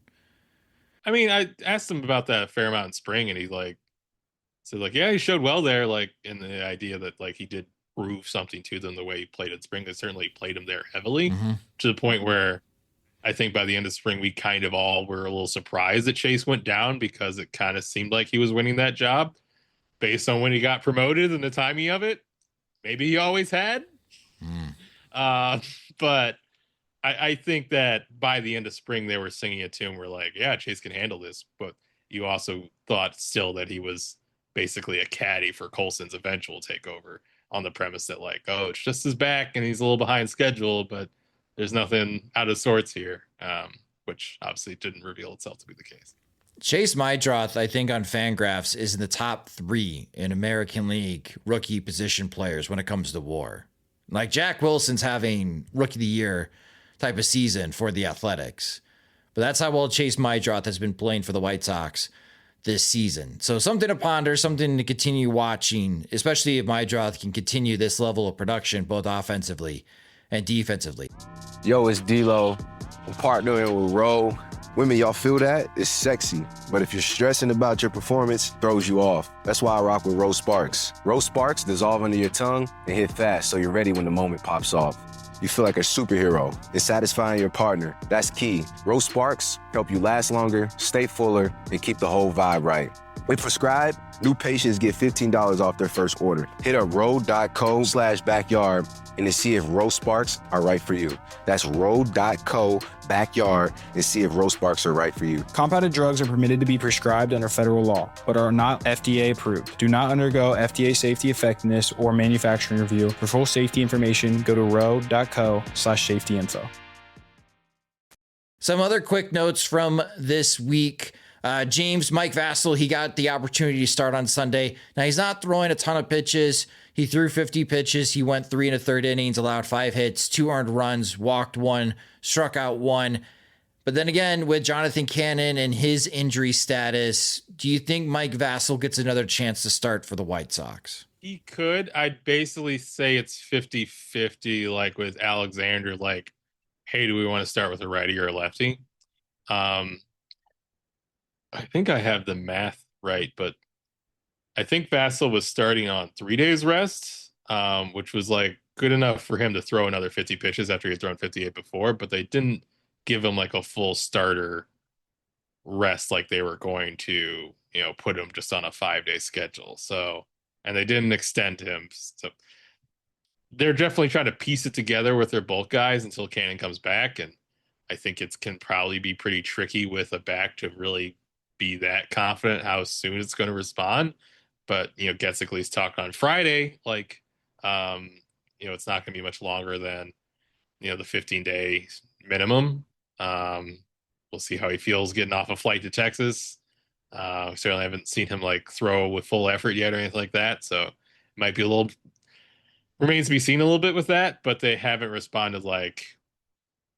I mean, I asked him about that a fair amount in spring, and he said yeah, he showed well there, in the idea that he did prove something to them the way he played in spring. They certainly played him there heavily to the point where I think by the end of spring, we kind of all were a little surprised that Chase went down, because it kind of seemed like he was winning that job based on when he got promoted and the timing of it. Maybe he always had. But I think that by the end of spring, they were singing it to him. We're yeah, Chase can handle this. But you also thought still that he was basically a caddy for Colson's eventual takeover, on the premise that it's just his back and he's a little behind schedule, but there's nothing out of sorts here, which obviously didn't reveal itself to be the case. Chase Meidroth, I think on Fangraphs, is in the top 3 in American League rookie position players when it comes to WAR. Like Jack Wilson's having rookie of the year type of season for the Athletics. But that's how well Chase Meidroth has been playing for the White Sox this season. So something to ponder, something to continue watching, especially if Meidroth can continue this level of production, both offensively and defensively. Yo, it's D-Lo. I'm partnering with Ro. Women, y'all feel that? It's sexy. But if you're stressing about your performance, it throws you off. That's why I rock with Rose Sparks. Rose Sparks dissolve under your tongue and hit fast so you're ready when the moment pops off. You feel like a superhero and satisfying your partner. That's key. Rose Sparks help you last longer, stay fuller, and keep the whole vibe right. When prescribed, new patients get $15 off their first order. Hit up ro.co/backyard and to see if Rose Sparks are right for you. That's ro.co/backyard and see if Rose Sparks are right for you. Compounded drugs are permitted to be prescribed under federal law, but are not FDA approved. Do not undergo FDA safety effectiveness or manufacturing review. For full safety information, go to ro.co/safety-info. Some other quick notes from this week. Mike Vasil, he got the opportunity to start on Sunday. Now, he's not throwing a ton of pitches. He threw 50 pitches. He went 3 1/3 innings, allowed 5 hits, 2 earned runs, walked 1, struck out 1. But then again, with Jonathan Cannon and his injury status, do you think Mike Vasil gets another chance to start for the White Sox? He could. I'd basically say it's 50-50, like with Alexander, like, hey, do we want to start with a righty or a lefty? I think I have the math right, but I think Vasil was starting on 3 days rest, which was like good enough for him to throw another 50 pitches after he had thrown 58 before, but they didn't give him like a full starter rest like they were going to, put him just on a 5-day schedule. So, and they didn't extend him. So they're definitely trying to piece it together with their bulk guys until Cannon comes back. And I think it can probably be pretty tricky with a back to really be that confident how soon it's going to respond. But, Getsigly's talked on Friday, like, it's not going to be much longer than, the 15-day minimum. We'll see how he feels getting off a flight to Texas. Certainly haven't seen him like throw with full effort yet or anything like that. So it might be remains to be seen a little bit with that, but they haven't responded like,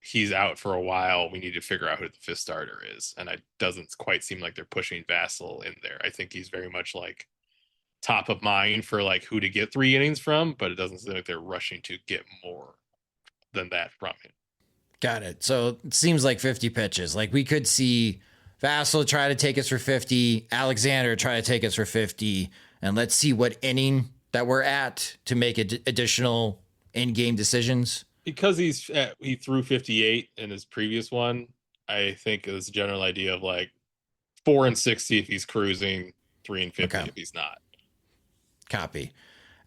he's out for a while. We need to figure out who the 5th starter is. And it doesn't quite seem like they're pushing Vasil in there. I think he's very much like top of mind for like who to get 3 innings from, but it doesn't seem like they're rushing to get more than that from him. Got it. So it seems like 50 pitches. Like we could see Vasil try to take us for 50, Alexander try to take us for 50, and let's see what inning that we're at to make additional in-game decisions. Because he threw 58 in his previous one, I think it's a general idea of like 4 and 60 if he's cruising, 3 and 50 if he's not. Copy.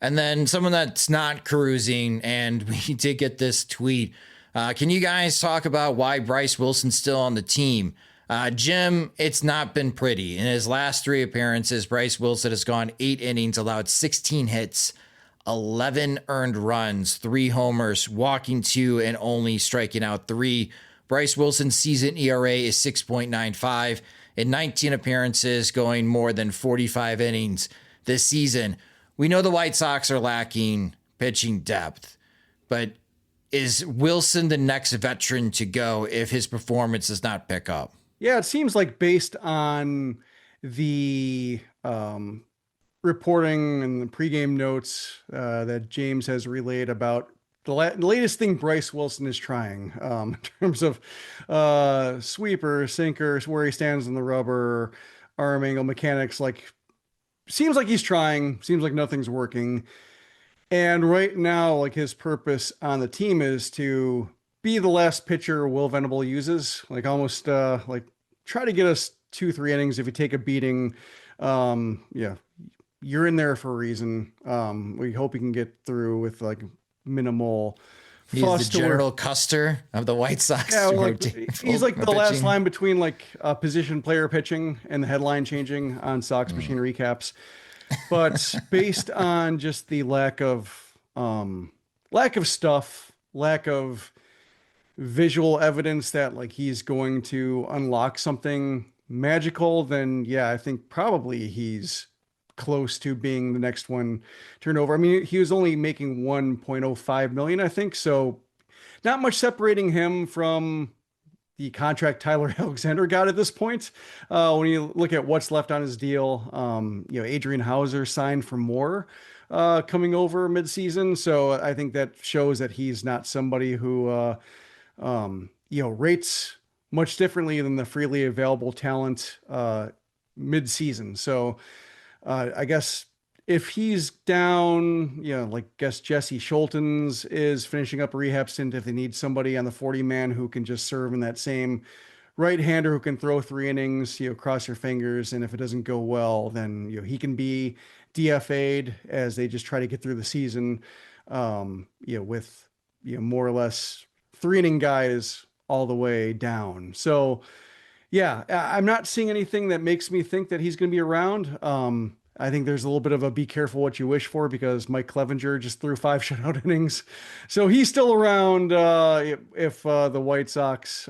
And then someone that's not cruising, and we did get this tweet. Can you guys talk about why Bryse Wilson's still on the team? Jim, it's not been pretty. In his last 3 appearances, Bryse Wilson has gone 8 innings, allowed 16 hits, 11 earned runs, 3 homers, walking 2, and only striking out 3. Bryse Wilson's season ERA is 6.95 in 19 appearances, going more than 45 innings this season. We know the White Sox are lacking pitching depth, but is Wilson the next veteran to go if his performance does not pick up? Yeah, it seems like based on the reporting and the pregame notes that James has relayed about the latest thing Bryse Wilson is trying in terms of sweeper, sinker, where he stands in the rubber, arm angle mechanics. Like, seems like he's trying, seems like nothing's working. And right now, like, his purpose on the team is to be the last pitcher Will Venable uses, like almost like try to get us 2-3 innings. If you take a beating, you're in there for a reason. We hope he can get through with like minimal. He's the General Custer of the White Sox. Yeah, he's like the last line between like position player pitching and the headline changing on Sox Machine recaps. But based on just the lack of stuff, lack of visual evidence that like he's going to unlock something magical, then yeah, I think probably he's close to being the next one turned over. I mean, he was only making 1.05 million, I think. So not much separating him from the contract Tyler Alexander got at this point. When you look at what's left on his deal, Adrian Hauser signed for more coming over midseason. So I think that shows that he's not somebody who, rates much differently than the freely available talent mid-season. So I guess if he's down, guess Jesse Schultens is finishing up a rehab stint. If they need somebody on the 40-man who can just serve in that same right-hander who can throw 3 innings, cross your fingers. And if it doesn't go well, then he can be DFA'd as they just try to get through the season. With more or less 3-inning guys all the way down. So yeah, I'm not seeing anything that makes me think that he's going to be around. I think there's a little bit of a be careful what you wish for because Mike Clevenger just threw 5 shutout innings. So he's still around if the White Sox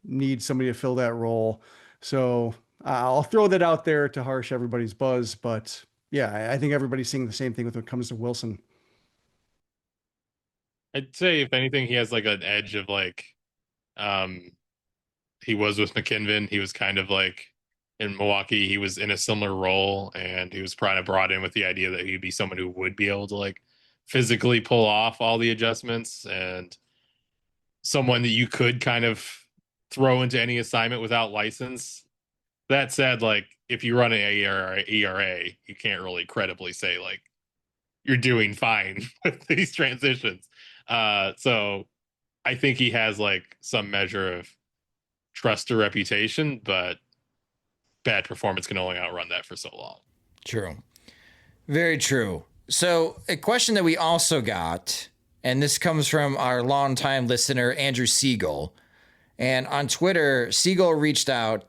need somebody to fill that role. So I'll throw that out there to harsh everybody's buzz. But yeah, I think everybody's seeing the same thing when it comes to Wilson. I'd say if anything, he has like an edge of he was with McKinnon. He was kind of like in Milwaukee. He was in a similar role, and he was probably brought in with the idea that he'd be someone who would be able to like physically pull off all the adjustments and someone that you could kind of throw into any assignment without license. That said, like if you run an ERA, you can't really credibly say like you're doing fine with these transitions. So I think he has like some measure of trust or reputation, but bad performance can only outrun that for so long. True. Very true. So a question that we also got, and this comes from our longtime listener, Andrew Siegel. And on Twitter, Siegel reached out.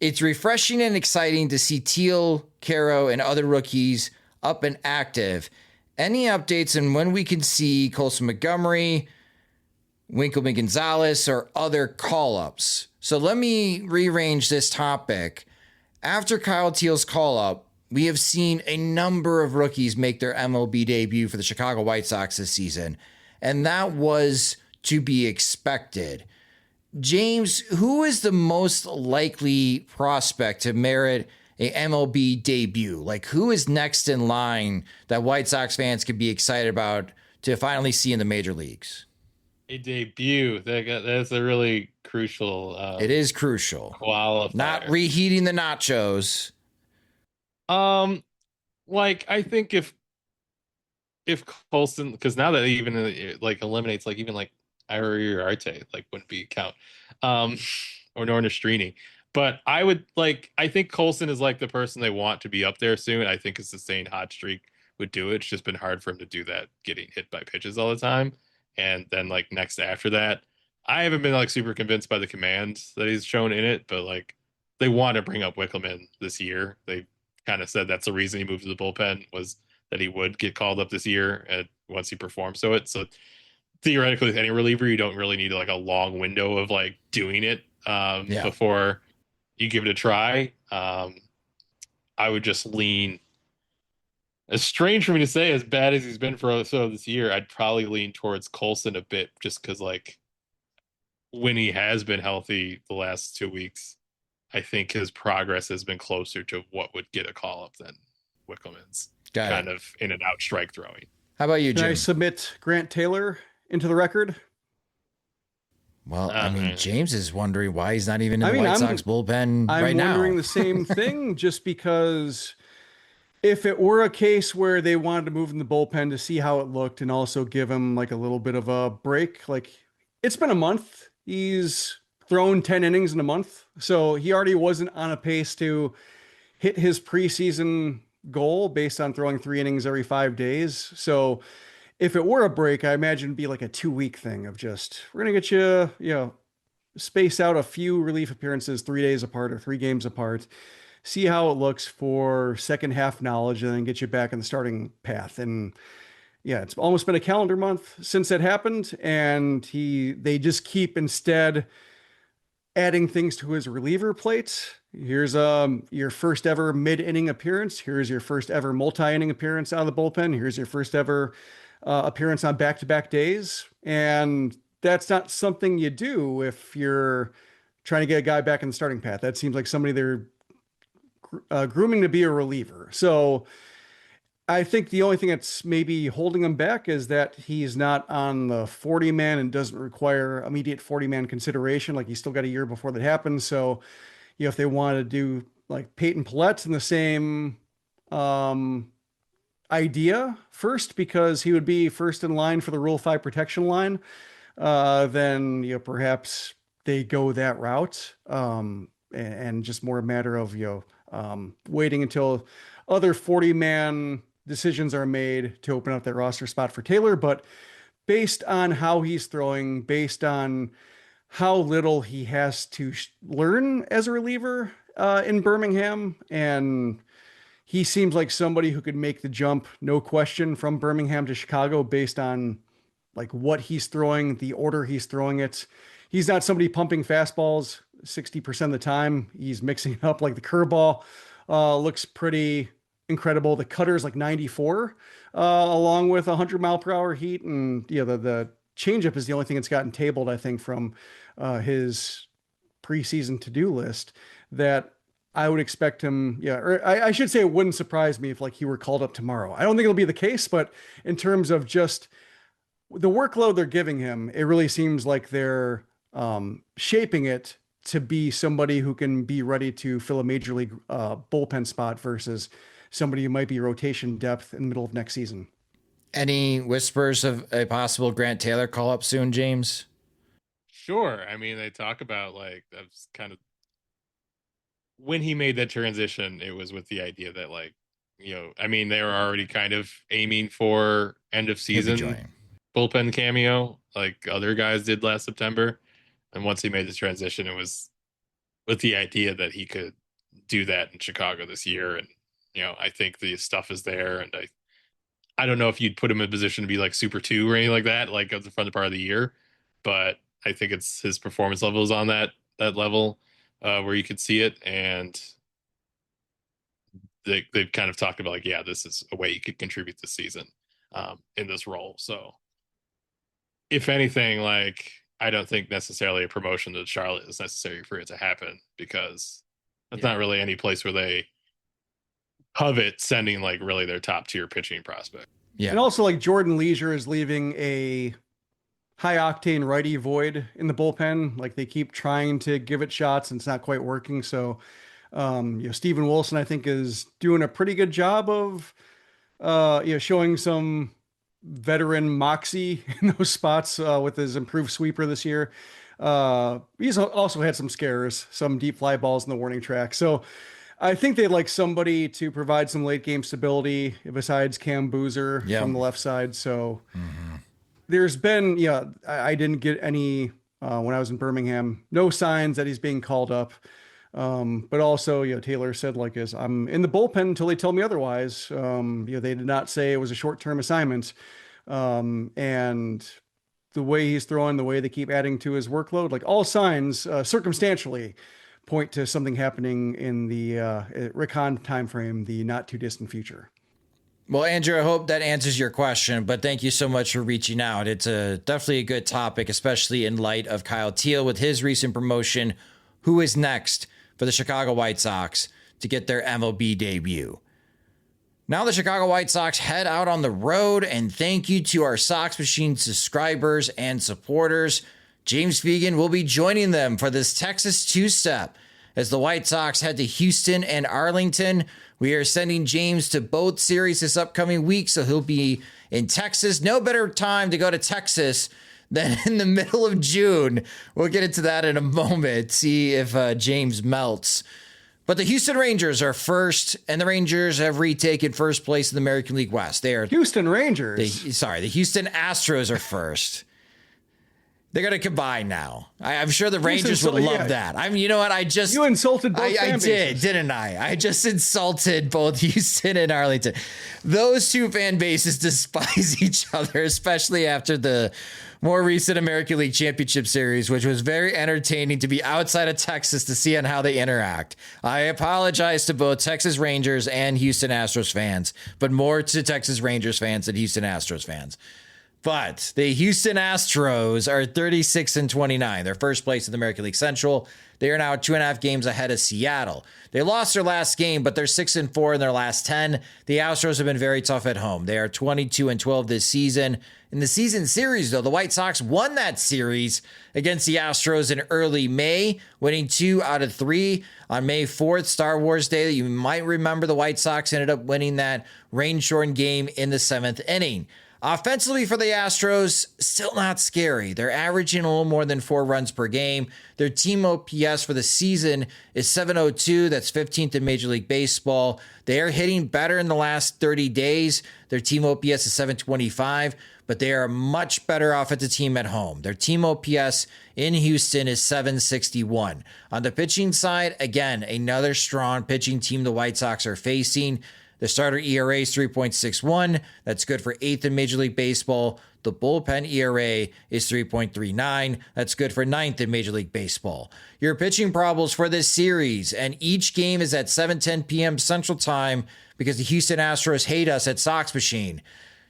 It's refreshing and exciting to see Teel, Caro, and other rookies up and active. Any updates on when we can see Colson Montgomery, Winkelman Gonzalez, or other call-ups? So let me rearrange this topic. After Kyle Teel's call-up, we have seen a number of rookies make their MLB debut for the Chicago White Sox this season, and that was to be expected. James, who is the most likely prospect to merit a MLB debut? Like, who is next in line that White Sox fans could be excited about to finally see in the major leagues? A debut. That's a really crucial. It is crucial. Qualifier. Not reheating the nachos. Like I think if Colson, because now that he even like eliminates like even like Ira Arte like wouldn't be a count, or Nornestrini. But I think Colson is like the person they want to be up there soon. I think a sustained hot streak would do it. It's just been hard for him to do that, getting hit by pitches all the time. And then like next after that, I haven't been like super convinced by the command that he's shown in it, but like they want to bring up Winkelman this year. They kind of said that's the reason he moved to the bullpen, was that he would get called up this year once he performed. So theoretically with any reliever, you don't really need like a long window of like doing it before you give it a try. I would just lean. It's strange for me to say, as bad as he's been for this year, I'd probably lean towards Colson a bit, just because like when he has been healthy the last 2 weeks, I think his progress has been closer to what would get a call up than Winkelman's kind of in and out strike throwing. How about you, Jim? Can I submit Grant Taylor into the record? Well, I mean, James is wondering why he's not even in the White Sox bullpen right now. I'm wondering the same thing, just because if it were a case where they wanted to move in the bullpen to see how it looked and also give him like a little bit of a break, like it's been a month. He's thrown 10 innings in a month. So he already wasn't on a pace to hit his preseason goal based on throwing 3 innings every 5 days. So if it were a break, I imagine it'd be like a 2-week thing of just, we're going to get you, space out a few relief appearances 3 days apart or 3 games apart, see how it looks for second half knowledge, and then get you back in the starting path. And yeah, it's almost been a calendar month since that happened. And they just keep instead adding things to his reliever plate. Here's your first ever mid-inning appearance. Here's your first ever multi-inning appearance out of the bullpen. Here's your first ever appearance on back-to-back days. And that's not something you do if you're trying to get a guy back in the starting path. That seems like somebody they're grooming to be a reliever. So I think the only thing that's maybe holding him back is that he's not on the 40-man and doesn't require immediate 40-man consideration. Like, he's still got a year before that happens. So, if they want to do like Peyton Pallette in the same idea first, because he would be first in line for the Rule 5 protection line, then, perhaps they go that route, and just more a matter of, waiting until other 40-man decisions are made to open up that roster spot for Taylor. But based on how he's throwing, based on how little he has to learn as a reliever in Birmingham, and he seems like somebody who could make the jump, no question, from Birmingham to Chicago based on like what he's throwing, the order he's throwing it. He's not somebody pumping fastballs 60% of the time. He's mixing it up. Like, the curveball looks pretty incredible. The cutter's like 94, along with 100-mile-per-hour heat. And the changeup is the only thing that's gotten tabled, I think, from his preseason to-do list, that I would expect him. Or I should say, it wouldn't surprise me if like he were called up tomorrow. I don't think it'll be the case, but in terms of just the workload they're giving him, it really seems like they're shaping it to be somebody who can be ready to fill a major league bullpen spot versus somebody who might be rotation depth in the middle of next season. Any whispers of a possible Grant Taylor call up soon, James? Sure. I mean, they talk about like, that's kind of when he made that transition, it was with the idea that like, I mean, they were already kind of aiming for end of season bullpen cameo like other guys did last September. And once he made the transition, it was with the idea that he could do that in Chicago this year. And, I think the stuff is there. And I don't know if you'd put him in a position to be like Super 2 or anything like that, like at the front part of the year. But I think it's his performance level is on that level where you could see it. And they've kind of talked about like, yeah, this is a way you could contribute this season in this role. So if anything, like, I don't think necessarily a promotion to Charlotte is necessary for it to happen, because that's not really any place where they covet sending like really their top tier pitching prospect. Yeah. And also like Jordan Leisure is leaving a high octane righty void in the bullpen. Like, they keep trying to give it shots and it's not quite working. So, Steven Wilson, I think, is doing a pretty good job of, showing some veteran moxie in those spots with his improved sweeper this year. He's also had some scares, some deep fly balls in the warning track. So I think they'd like somebody to provide some late game stability besides Cam Boozer from the left side. So there's been, I didn't get any, when I was in Birmingham, no signs that he's being called up. But also, Taylor said, like, I'm in the bullpen until they tell me otherwise. They did not say it was a short-term assignment. And the way he's throwing, the way they keep adding to his workload, like, all signs, circumstantially point to something happening in the Rick Hahn timeframe, the not too distant future. Well, Andrew, I hope that answers your question, but thank you so much for reaching out. It's definitely a good topic, especially in light of Kyle Teel with his recent promotion. Who is next for the Chicago White Sox to get their MLB debut? Now the Chicago White Sox head out on the road, and thank you to our Sox Machine subscribers and supporters. James Fegan will be joining them for this Texas two-step as the White Sox head to Houston and Arlington. We are sending James to both series this upcoming week, so he'll be in Texas. No better time to go to Texas than in the middle of June. We'll get into that in a moment, see if James melts. But the Houston Rangers are first, and the Rangers have retaken first place in the American League West. They are Houston Rangers. The Houston Astros are first. They're going to combine now. I'm sure the Rangers would love that. I mean, you know what? You insulted both fan bases. I did, didn't I? I just insulted both Houston and Arlington. Those two fan bases despise each other, especially after the more recent American League Championship Series, which was very entertaining to be outside of Texas to see on how they interact. I apologize to both Texas Rangers and Houston Astros fans, but more to Texas Rangers fans than Houston Astros fans. But the Houston Astros are 36-29. They're first place in the American League Central. They are now 2.5 games ahead of Seattle. They lost their last game, but they're 6-4 in their last 10. The Astros have been very tough at home. They are 22-12 this season. In the season series, though, the White Sox won that series against the Astros in early May, winning 2 out of 3 on May 4th, Star Wars Day. You might remember the White Sox ended up winning that rain-shortened game in the 7th inning. Offensively for the Astros, still not scary. They're averaging a little more than 4 runs per game. Their team OPS for the season is 702. That's 15th in Major League Baseball. They are hitting better in the last 30 days. Their team OPS is 725, but they are a much better offensive team at home. Their team OPS in Houston is 761. On the pitching side, again, another strong pitching team the White Sox are facing. The starter ERA is 3.61. That's good for 8th in Major League Baseball. The bullpen ERA is 3.39. That's good for 9th in Major League Baseball. Your pitching probables for this series, and each game is at 7:10 p.m. Central Time because the Houston Astros hate us at Sox Machine.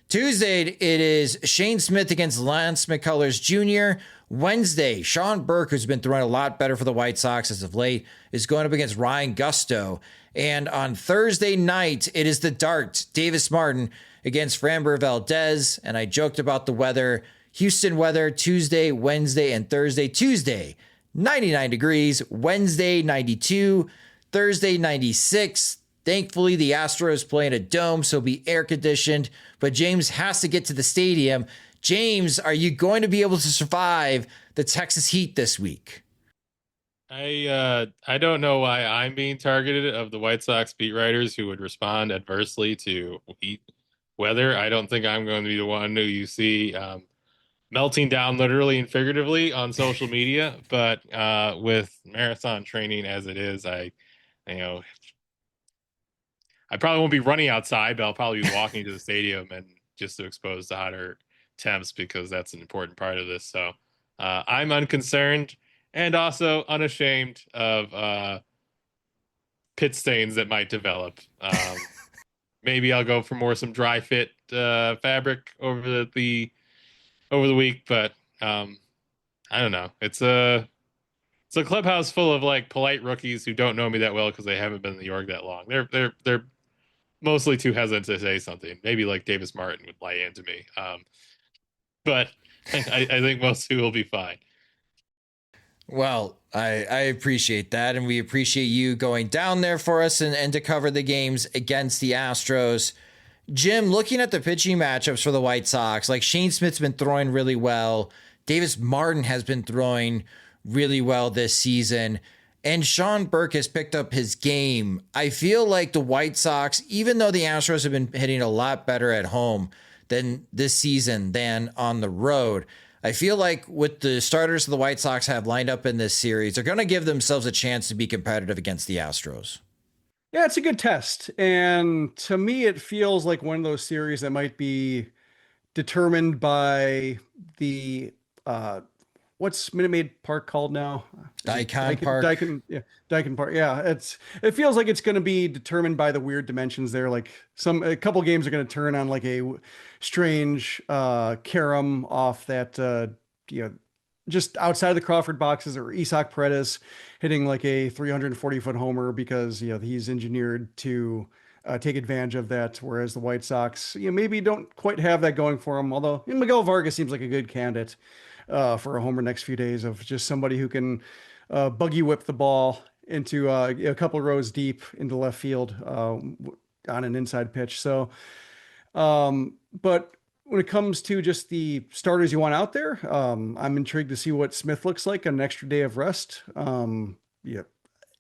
Tuesday, it is Shane Smith against Lance McCullers Jr. Wednesday, Sean Burke, who's been throwing a lot better for the White Sox as of late, is going up against Ryan Gusto. And on Thursday night, it is the Dart, Davis Martin against Framber Valdez. And I joked about the weather. Houston weather Tuesday, Wednesday, and Thursday. Tuesday, 99 degrees. Wednesday, 92. Thursday, 96. Thankfully, the Astros play in a dome, so it'll be air conditioned. But James has to get to the stadium. James, are you going to be able to survive the Texas heat this week? I don't know why I'm being targeted of the White Sox beat writers who would respond adversely to heat weather. I don't think I'm going to be the one who you see melting down literally and figuratively on social media. But with marathon training as it is, I probably won't be running outside, but I'll probably be walking to the stadium and just to expose to hotter temps because that's an important part of this. So I'm unconcerned. And also unashamed of pit stains that might develop. Maybe I'll go for some dry fit fabric over the week, but I don't know. It's a clubhouse full of like polite rookies who don't know me that well because they haven't been in the org that long. They're mostly too hesitant to say something. Maybe like Davis Martin would lie into me, but I think most who will be fine. Well, I appreciate that, and we appreciate you going down there for us and to cover the games against the Astros. Jim, looking at the pitching matchups for the White Sox, like Shane Smith's been throwing really well. Davis Martin has been throwing really well this season, and Sean Burke has picked up his game. I feel like the White Sox, even though the Astros have been hitting a lot better at home than this season than on the road, I feel like with the starters the White Sox have lined up in this series, they're going to give themselves a chance to be competitive against the Astros. Yeah, it's a good test. And to me, it feels like one of those series that might be determined by the, what's Minute Maid Park called now? Daikon Park. Daikon Park. Yeah, it feels like it's going to be determined by the weird dimensions there. Like a couple games are going to turn on like a strange carom off that just outside of the Crawford boxes, or Isaac Paredes hitting like a 340-foot homer because he's engineered to take advantage of that. Whereas the White Sox maybe don't quite have that going for them. Although Miguel Vargas seems like a good candidate for a homer next few days, of just somebody who can buggy whip the ball into a couple rows deep into left field on an inside pitch. So, but when it comes to just the starters you want out there, I'm intrigued to see what Smith looks like on an extra day of rest. It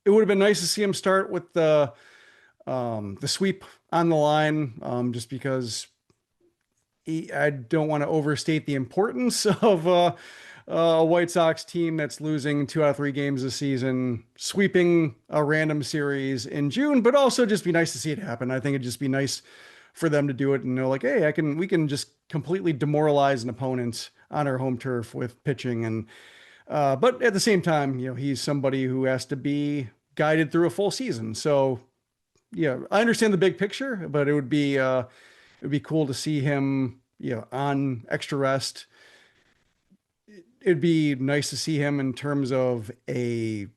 would have been nice to see him start with the sweep on the line, just because I don't want to overstate the importance of a White Sox team that's losing 2 out of 3 games this season, sweeping a random series in June, but also just be nice to see it happen. I think it'd just be nice for them to do it and know like, hey, we can just completely demoralize an opponent on our home turf with pitching. And, but at the same time, he's somebody who has to be guided through a full season. So yeah, I understand the big picture, but it would be cool to see him, on extra rest. It'd be nice to see him in terms of a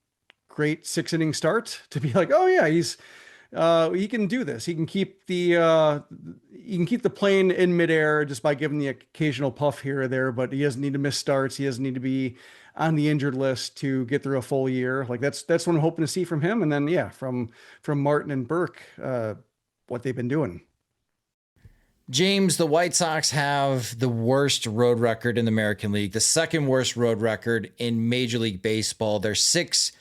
great 6-inning start to be like, oh yeah, he can do this. He can keep the plane in midair just by giving the occasional puff here or there, but he doesn't need to miss starts. He doesn't need to be on the injured list to get through a full year. Like that's what I'm hoping to see from him. And then, yeah, from Martin and Burke, what they've been doing. James, the White Sox have the worst road record in the American League, the second worst road record in Major League Baseball. They're 6-26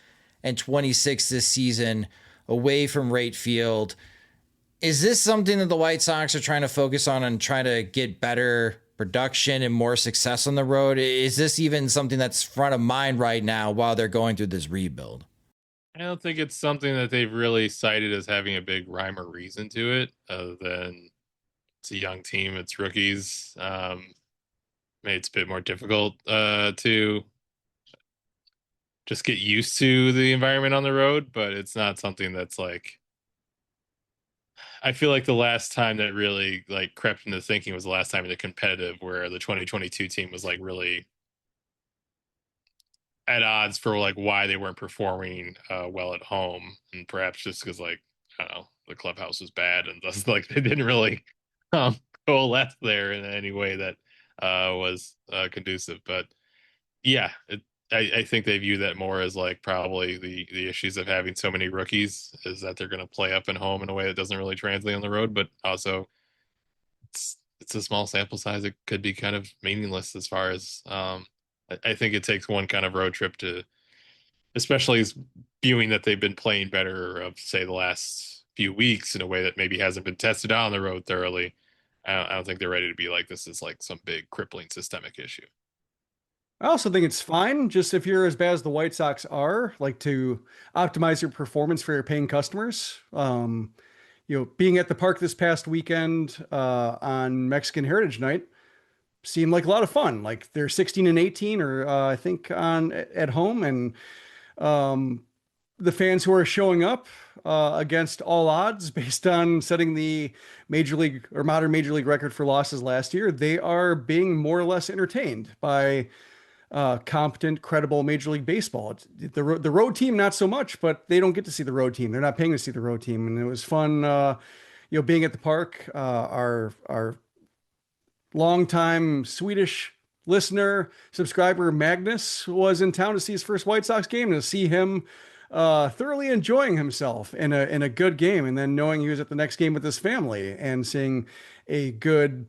this season away from right field. Is this something that the White Sox are trying to focus on and try to get better production and more success on the road? Is this even something that's front of mind right now while they're going through this rebuild? I don't think it's something that they've really cited as having a big rhyme or reason to it, other than it's a young team, it's rookies. Maybe it's a bit more difficult to just get used to the environment on the road, but it's not something that's like, I feel like the last time that really like crept into thinking was the last time in the competitive where the 2022 team was like really at odds for like why they weren't performing well at home, and perhaps just because like, I don't know, the clubhouse was bad and thus like they didn't really coalesce there in any way that was conducive. But yeah, I think they view that more as like probably the issues of having so many rookies is that they're going to play up and home in a way that doesn't really translate on the road, but also it's a small sample size. It could be kind of meaningless as far as I think it takes one kind of road trip to, especially viewing that they've been playing better of say the last few weeks in a way that maybe hasn't been tested out on the road thoroughly. I don't think they're ready to be like, this is like some big crippling systemic issue. I also think it's fine, just if you're as bad as the White Sox are, like to optimize your performance for your paying customers. Being at the park this past weekend on Mexican Heritage Night seemed like a lot of fun. Like they're 16-18, or I think at home, and the fans who are showing up against all odds, based on setting the Major League or modern Major League record for losses last year, they are being more or less entertained by competent, credible Major League Baseball. The road team, not so much, but they don't get to see the road team. They're not paying to see the road team. And it was fun, being at the park. Our longtime Swedish listener, subscriber, Magnus, was in town to see his first White Sox game, and to see him thoroughly enjoying himself in a good game, and then knowing he was at the next game with his family and seeing a good,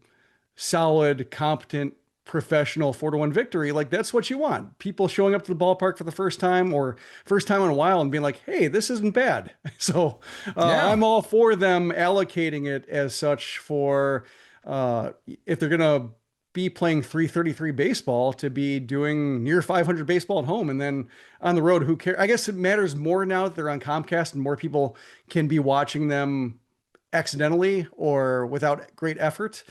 solid, competent, professional 4-1 victory. Like that's what you want. People showing up to the ballpark for the first time or first time in a while and being like, hey, this isn't bad. So I'm all for them allocating it as such for if they're going to be playing 333 baseball, to be doing near 500 baseball at home, and then on the road, who cares? I guess it matters more now that they're on Comcast and more people can be watching them accidentally or without great effort.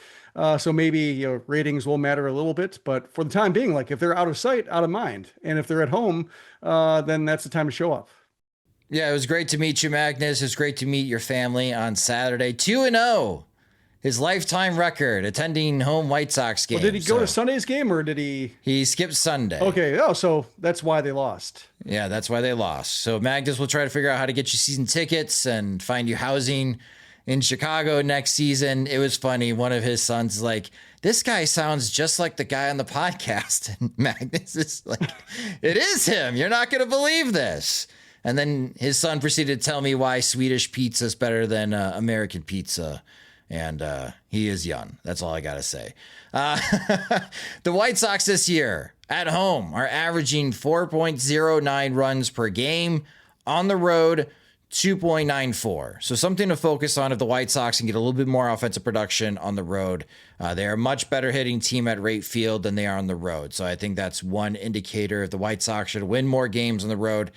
So maybe ratings will matter a little bit, but for the time being, like if they're out of sight, out of mind, and if they're at home, then that's the time to show up. Yeah, it was great to meet you, Magnus. It was great to meet your family on Saturday. 2-0, his lifetime record, attending home White Sox games. Well, did he go to Sunday's game, or did he? He skipped Sunday. Okay. Oh, so that's why they lost. Yeah, that's why they lost. So Magnus will try to figure out how to get you season tickets and find you housing in Chicago next season. It was funny. One of his sons is like, this guy sounds just like the guy on the podcast. And Magnus is like, it is him. You're not going to believe this. And then his son proceeded to tell me why Swedish pizza is better than American pizza. And he is young. That's all I got to say. The White Sox this year at home are averaging 4.09 runs per game. On the road, 2.94. So something to focus on if the White Sox can get a little bit more offensive production on the road. They are a much better hitting team at Rate Field than they are on the road. So I think that's one indicator if the White Sox should win more games on the road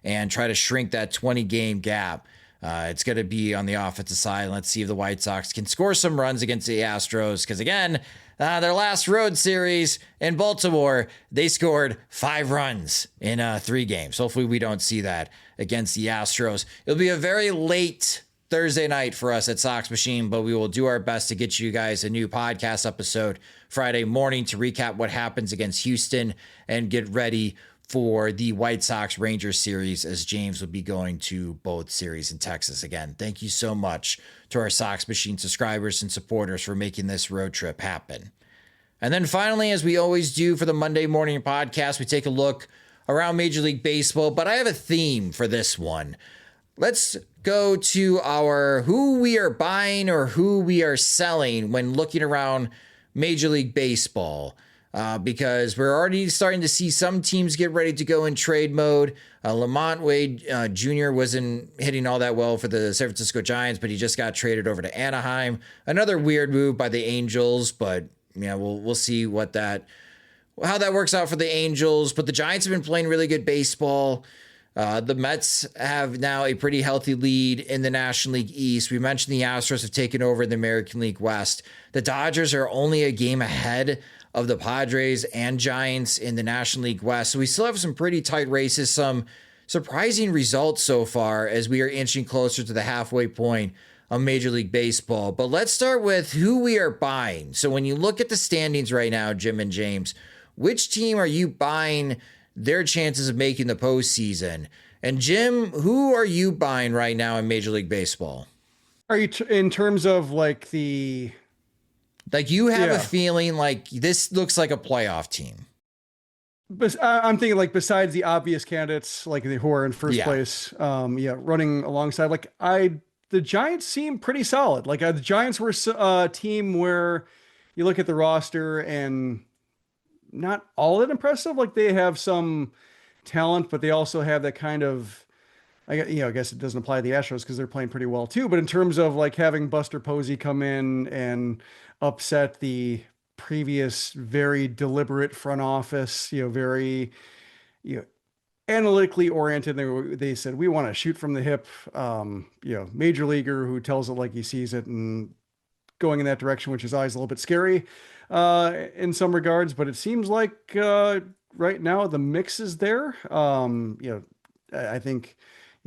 and try to shrink that 20-game gap. It's going to be on the offensive side. Let's see if the White Sox can score some runs against the Astros. Because again, their last road series in Baltimore, they scored 5 runs in 3 games. Hopefully we don't see that against the Astros. It'll be a very late Thursday night for us at Sox Machine, but we will do our best to get you guys a new podcast episode Friday morning to recap what happens against Houston and get ready for the White Sox Rangers series, as James will be going to both series in Texas. Again, thank you so much to our Sox Machine subscribers and supporters for making this road trip happen. And then finally, as we always do for the Monday morning podcast, we take a look around Major League Baseball, but I have a theme for this one. Let's go to our who we are buying or who we are selling when looking around Major League Baseball. Because we're already starting to see some teams get ready to go in trade mode. Lamont Wade Jr. wasn't hitting all that well for the San Francisco Giants, but he just got traded over to Anaheim. Another weird move by the Angels, but yeah, we'll see how that works out for the Angels. But the Giants have been playing really good baseball. The Mets have now a pretty healthy lead in the National League East. We mentioned the Astros have taken over the American League West. The Dodgers are only a game ahead of the Padres and Giants in the National League West. So we still have some pretty tight races, some surprising results so far as we are inching closer to the halfway point of Major League Baseball. But let's start with who we are buying. So when you look at the standings right now, Jim and James, which team are you buying their chances of making the postseason? And Jim, who are you buying right now in Major League Baseball? Are you in terms of like the... Like you have a feeling like this looks like a playoff team. But I'm thinking like besides the obvious candidates, like who are in first place, running alongside, the Giants seem pretty solid. Like the Giants were a team where you look at the roster and not all that impressive. Like they have some talent, but they also have that kind of, I guess it doesn't apply to the Astros because they're playing pretty well too. But in terms of like having Buster Posey come in and upset the previous very deliberate front office, very, analytically oriented. They said, we want to shoot from the hip, major leaguer who tells it like he sees it and going in that direction, which is always a little bit scary in some regards. But it seems like right now the mix is there. I think,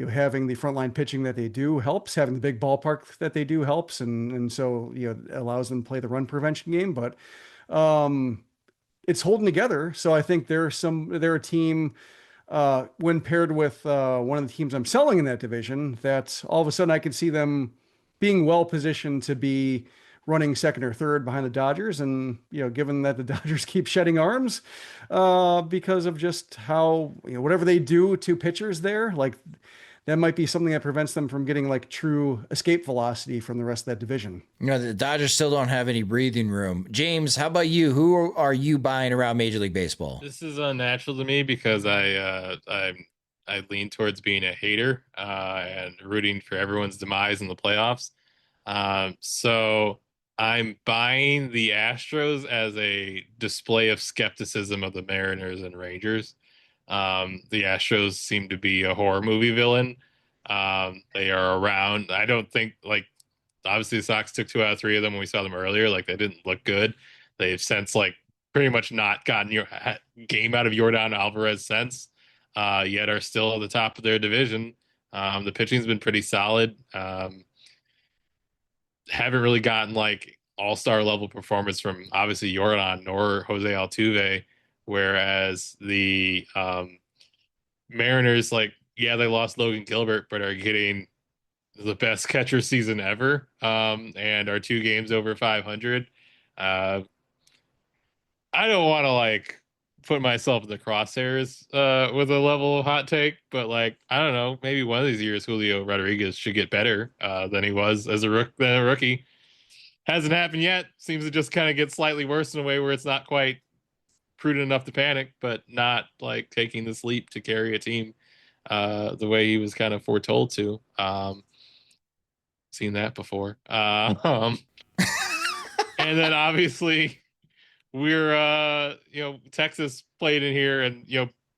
having the frontline pitching that they do helps, having the big ballpark that they do helps. And so, allows them to play the run prevention game, but it's holding together. So I think they're a team when paired with one of the teams I'm selling in that division, that all of a sudden I could see them being well positioned to be running second or third behind the Dodgers. And, given that the Dodgers keep shedding arms because of just how, whatever they do to pitchers there, like that might be something that prevents them from getting like true escape velocity from the rest of that division. The Dodgers still don't have any breathing room. James, how about you? Who are you buying around Major League Baseball? This is unnatural to me because I lean towards being a hater and rooting for everyone's demise in the playoffs. So I'm buying the Astros as a display of skepticism of the Mariners and Rangers. The Astros seem to be a horror movie villain. They are around. I don't think, obviously the Sox took 2 out of 3 of them when we saw them earlier. They didn't look good. They've since pretty much not gotten your game out of Yordan Alvarez since, yet are still at the top of their division. The pitching's been pretty solid. Haven't really gotten all-star level performance from obviously Yordan nor Jose Altuve. Whereas the Mariners, they lost Logan Gilbert, but are getting the best catcher season ever, and are 2 games over 500. I don't want to put myself in the crosshairs with a level of hot take, but I don't know, maybe one of these years Julio Rodriguez should get better than he was as a rookie. Hasn't happened yet. Seems to just kind of get slightly worse in a way where it's not quite prudent enough to panic, but not taking this leap to carry a team. the way he was kind of foretold to. Seen that before. And then obviously we're Texas played in here and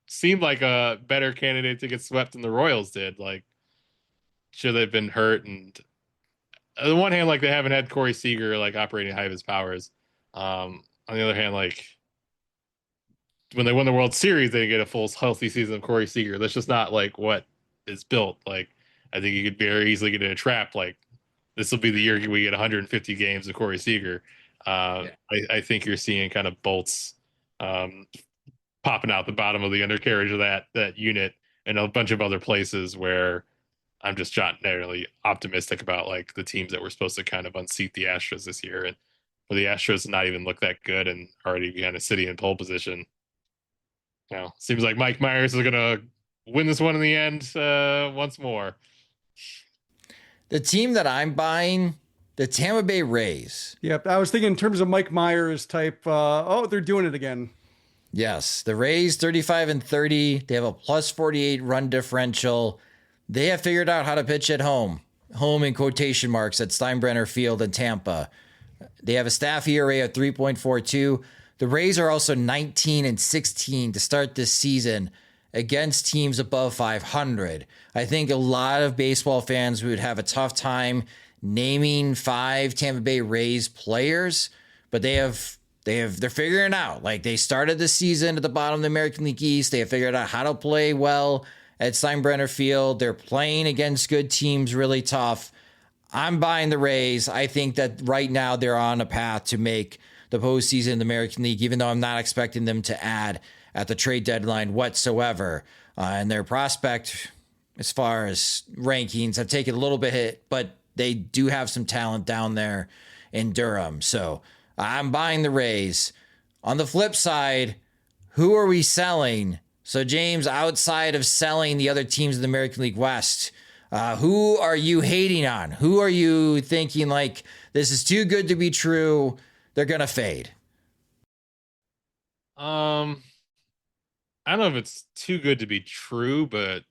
seemed like a better candidate to get swept than the Royals did. Like, should they've been hurt, and on the one hand, like, they haven't had Corey Seager like operating high of his powers. On the other hand, like, when they won the World Series, they didn't get a full healthy season of Corey Seager. That's just not like what is built. Like, I think you could very easily get in a trap. Like, this will be the year we get 150 games of Corey Seager. I think you're seeing kind of bolts popping out the bottom of the undercarriage of that unit, and a bunch of other places where I'm just not really optimistic about like the teams that were supposed to kind of unseat the Astros this year, and for the Astros to not even look that good and already kind of sitting in pole position. Seems like Mike Myers is going to win this one in the end once more. The team that I'm buying, the Tampa Bay Rays. Yep, I was thinking in terms of Mike Myers type. They're doing it again. Yes, the Rays 35-30. They have a plus 48 run differential. They have figured out how to pitch at home in quotation marks, at Steinbrenner Field in Tampa. They have a staff ERA of 3.42. The Rays are also 19-16 to start this season against teams above 500. I think a lot of baseball fans would have a tough time naming 5 Tampa Bay Rays players, but they're figuring it out. Like, they started the season at the bottom of the American League East. They have figured out how to play well at Steinbrenner Field. They're playing against good teams really tough. I'm buying the Rays. I think that right now they're on a path to make the postseason in the American League, even though I'm not expecting them to add at the trade deadline whatsoever. And their prospect, as far as rankings, have taken a little bit hit, but they do have some talent down there in Durham. So I'm buying the Rays. On the flip side, who are we selling? So, James, outside of selling the other teams in the American League West, who are you hating on? Who are you thinking, like, this is too good to be true, they're going to fade? I don't know if it's too good to be true, but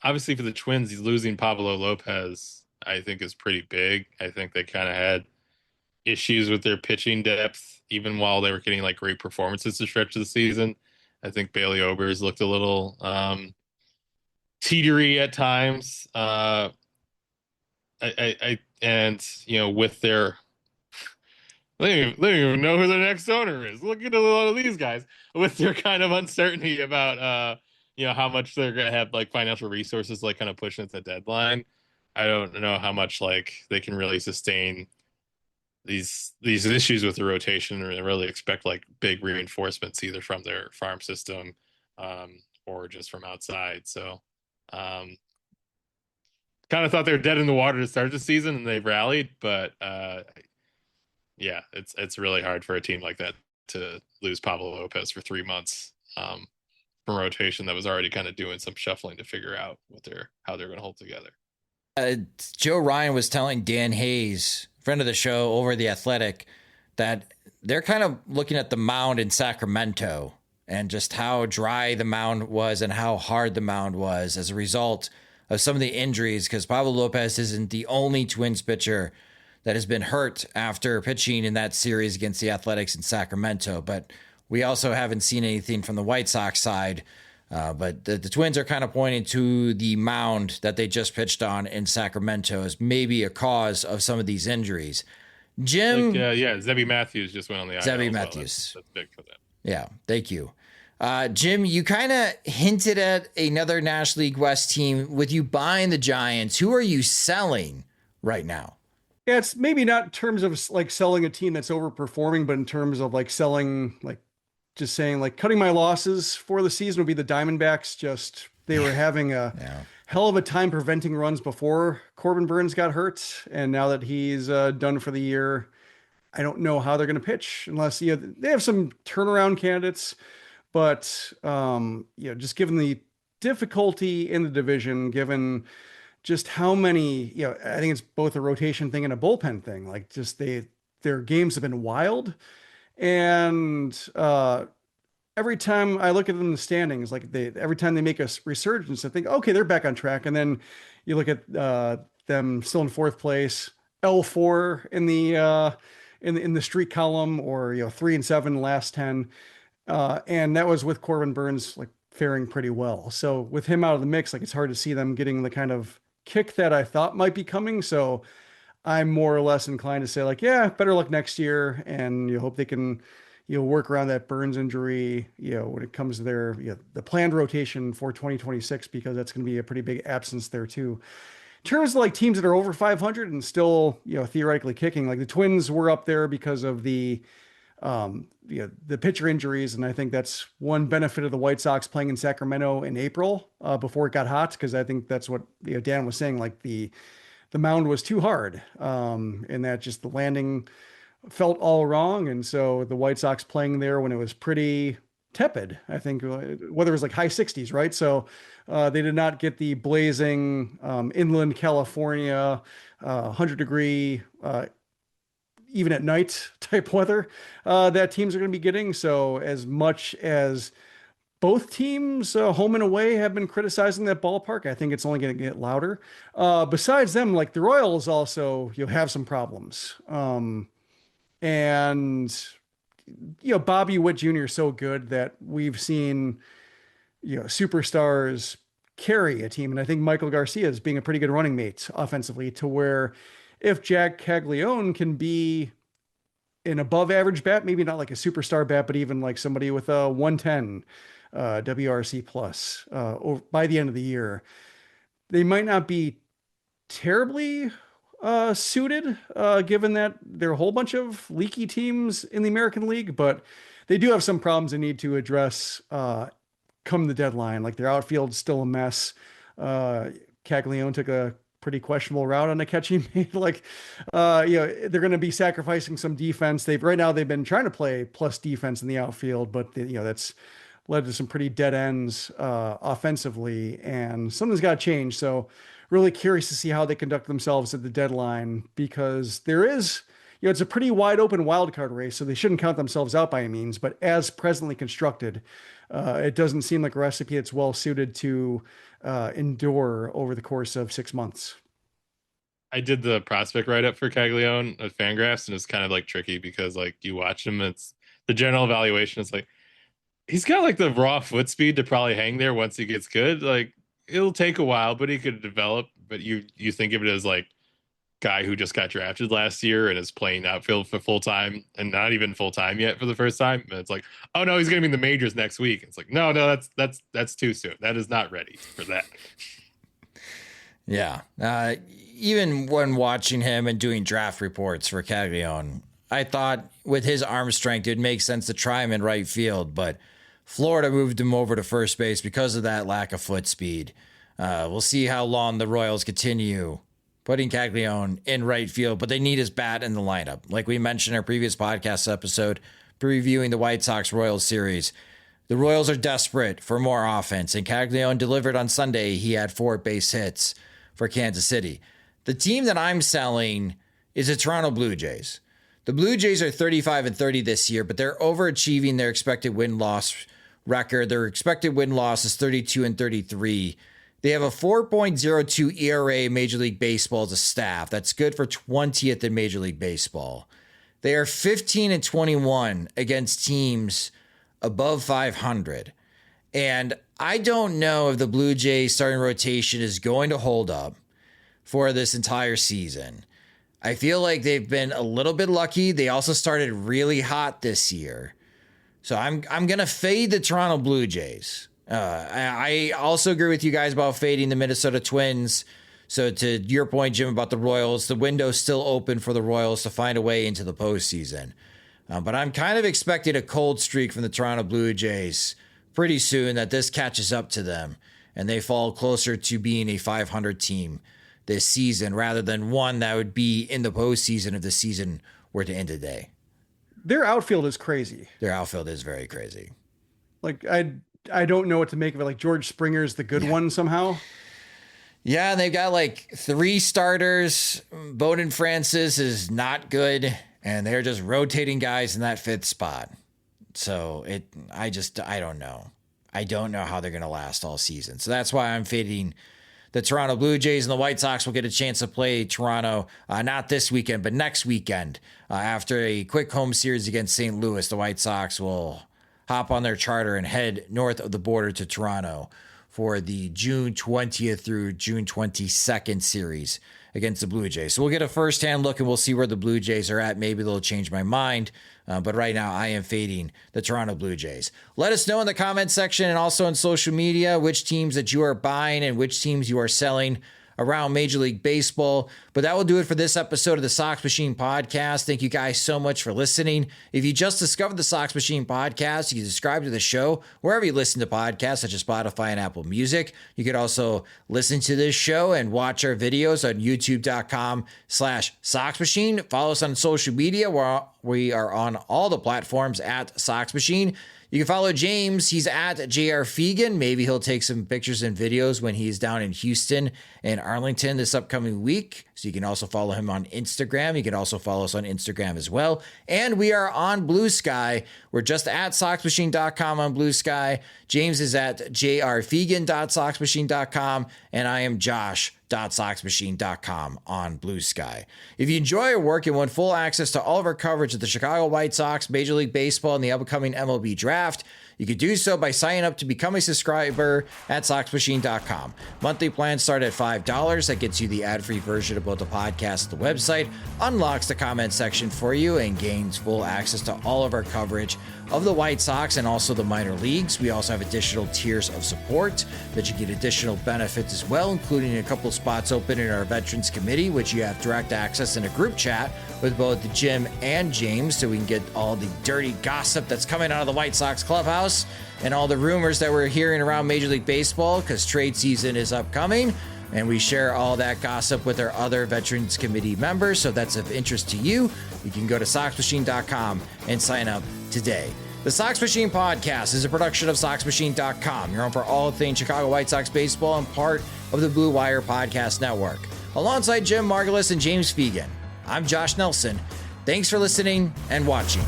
obviously for the Twins, losing Pablo Lopez, I think, is pretty big. I think they kind of had issues with their pitching depth, even while they were getting like great performances to stretch of the season. I think Bailey Ober's looked a little teetery at times. With their, they don't even know who their next owner is. Look at a lot of these guys with their kind of uncertainty about how much they're gonna have like financial resources, like kind of pushing at the deadline. I don't know how much like they can really sustain these issues with the rotation, and really expect like big reinforcements either from their farm system or just from outside. So kind of thought they were dead in the water to start the season, and they've rallied, but it's really hard for a team like that to lose Pablo Lopez for 3 months from rotation that was already kind of doing some shuffling to figure out how they're going to hold together. Joe Ryan was telling Dan Hayes, friend of the show over The Athletic, that they're kind of looking at the mound in Sacramento and just how dry the mound was and how hard the mound was as a result of some of the injuries, because Pablo Lopez isn't the only Twins pitcher that has been hurt after pitching in that series against the Athletics in Sacramento. But we also haven't seen anything from the White Sox side. But the Twins are kind of pointing to the mound that they just pitched on in Sacramento as maybe a cause of some of these injuries. Jim? Zebby Matthews just went on the IL. Zebby Matthews. That's big for them. Yeah, thank you. Jim, you kind of hinted at another National League West team with you buying the Giants. Who are you selling right now? Yeah, it's maybe not in terms of like selling a team that's overperforming, but in terms of like selling, like just saying like cutting my losses for the season would be the Diamondbacks. Just they were having a hell of a time preventing runs before Corbin Burns got hurt. And now that he's done for the year, I don't know how they're going to pitch unless, they have some turnaround candidates, but just given the difficulty in the division, given just how many, I think it's both a rotation thing and a bullpen thing. Like just their games have been wild. And every time I look at them in the standings, like every time they make a resurgence, I think, okay, they're back on track. And then you look at them still in fourth place, L4 in the streak column, or 3-7 last 10, and that was with Corbin Burnes like faring pretty well. So with him out of the mix, like it's hard to see them getting the kind of kick that I thought might be coming. So I'm more or less inclined to say like, yeah, better luck next year, and you hope they can work around that Burnes injury, when it comes to their, the planned rotation for 2026, because that's going to be a pretty big absence there too. In terms of like teams that are over 500 and still, theoretically kicking, like the Twins were up there because of the pitcher injuries. And I think that's one benefit of the White Sox playing in Sacramento in April, before it got hot. Cause I think that's what Dan was saying, like the mound was too hard, and that just the landing felt all wrong. And so the White Sox playing there when it was pretty tepid, I think, whether it was like high 60s, right? So they did not get the blazing inland California 100-degree even at night type weather that teams are going to be getting. So as much as both teams, home and away, have been criticizing that ballpark, I think it's only going to get louder. Besides them, like the Royals also, have some problems. And Bobby Witt Jr. is so good that we've seen, superstars carry a team. And I think Michael Garcia is being a pretty good running mate offensively, to where if Jack Caglione can be an above average bat, maybe not like a superstar bat, but even like somebody with a 110 WRC plus by the end of the year, they might not be terribly suited, given that there are a whole bunch of leaky teams in the American League, but they do have some problems they need to address come the deadline. Like their outfield's still a mess. Caglione took a pretty questionable route on a catch he made. Like, they're going to be sacrificing some defense. They've been trying to play plus defense in the outfield, but that's led to some pretty dead ends offensively, and something's got to change. So really curious to see how they conduct themselves at the deadline, because there is, it's a pretty wide open wild card race, so they shouldn't count themselves out by any means, but as presently constructed, it doesn't seem like a recipe that's well suited to endure over the course of 6 months. I did the prospect write-up for Caglione at Fangraphs, and it's kind of like tricky because like you watch him, it's the general evaluation is like, he's got like the raw foot speed to probably hang there once he gets good. Like it'll take a while, but he could develop. But you think of it as like guy who just got drafted last year and is playing outfield for full time, and not even full time yet for the first time. And it's like, oh no, he's going to be in the majors next week. It's like, no, that's too soon. That is not ready for that. Yeah. Even when watching him and doing draft reports for Caglione, I thought with his arm strength, it'd make sense to try him in right field, but Florida moved him over to first base because of that lack of foot speed. We'll see how long the Royals continue putting Caglione in right field, but they need his bat in the lineup. Like we mentioned in our previous podcast episode, previewing the White Sox-Royals series, the Royals are desperate for more offense, and Caglione delivered on Sunday. He had 4 base hits for Kansas City. The team that I'm selling is the Toronto Blue Jays. The Blue Jays are 35-30 this year, but they're overachieving their expected win-loss record. Their expected win-loss is 32-33. They have a 4.02 ERA Major League Baseball as a staff. That's good for 20th in Major League Baseball. They are 15-21 against teams above 500. And I don't know if the Blue Jays starting rotation is going to hold up for this entire season. I feel like they've been a little bit lucky. They also started really hot this year. So I'm going to fade the Toronto Blue Jays. I also agree with you guys about fading the Minnesota Twins. So to your point, Jim, about the Royals, the window's still open for the Royals to find a way into the postseason. But I'm kind of expecting a cold streak from the Toronto Blue Jays pretty soon, that this catches up to them and they fall closer to being a 500 team this season rather than one that would be in the postseason if the season were to end today. Their outfield is crazy. Their outfield is very crazy. Like, I don't know what to make of it. Like, George Springer's the good one somehow. Yeah, and they've got like 3 starters. Bowden Francis is not good, and they're just rotating guys in that 5th spot. So I don't know. I don't know how they're going to last all season. So that's why I'm fading the Toronto Blue Jays, and the White Sox will get a chance to play Toronto, not this weekend, but next weekend. After a quick home series against St. Louis, the White Sox will hop on their charter and head north of the border to Toronto for the June 20th through June 22nd series against the Blue Jays. So we'll get a firsthand look and we'll see where the Blue Jays are at. Maybe they'll change my mind. But right now I am fading the Toronto Blue Jays. Let us know in the comment section and also on social media which teams that you are buying and which teams you are selling around Major League Baseball. But that will do it for this episode of the Sox Machine Podcast. Thank you guys so much for listening. If you just discovered the Sox Machine Podcast, you can subscribe to the show wherever you listen to podcasts, such as Spotify and Apple Music. You could also listen to this show and watch our videos on youtube.com/Sox Machine. Follow us on social media where we are on all the platforms at Sox Machine. You can follow James. He's at JR Fegan. Maybe he'll take some pictures and videos when he's down in Houston and Arlington this upcoming week. So you can also follow him on Instagram. You can also follow us on Instagram as well. And we are on Blue Sky. We're just at SoxMachine.com on Blue Sky. James is at jrfegan.soxmachine.com. And I am Josh.soxmachine.com on Blue Sky. If you enjoy our work and want full access to all of our coverage of the Chicago White Sox, Major League Baseball, and the upcoming MLB Draft, you can do so by signing up to become a subscriber at SoxMachine.com. Monthly plans start at $5. That gets you the ad-free version of both the podcast and the website, unlocks the comment section for you, and gains full access to all of our coverage of the White Sox and also the minor leagues. We also have additional tiers of support that you get additional benefits as well, including a couple spots open in our Veterans Committee, which you have direct access in a group chat with both Jim and James, so we can get all the dirty gossip that's coming out of the White Sox clubhouse and all the rumors that we're hearing around Major League Baseball, because trade season is upcoming. And we share all that gossip with our other Veterans Committee members. So if that's of interest to you, you can go to SoxMachine.com and sign up today. The Sox Machine Podcast is a production of SoxMachine.com. You're on for all things Chicago White Sox baseball and part of the Blue Wire Podcast Network. Alongside Jim Margulis and James Fegan, I'm Josh Nelson. Thanks for listening and watching.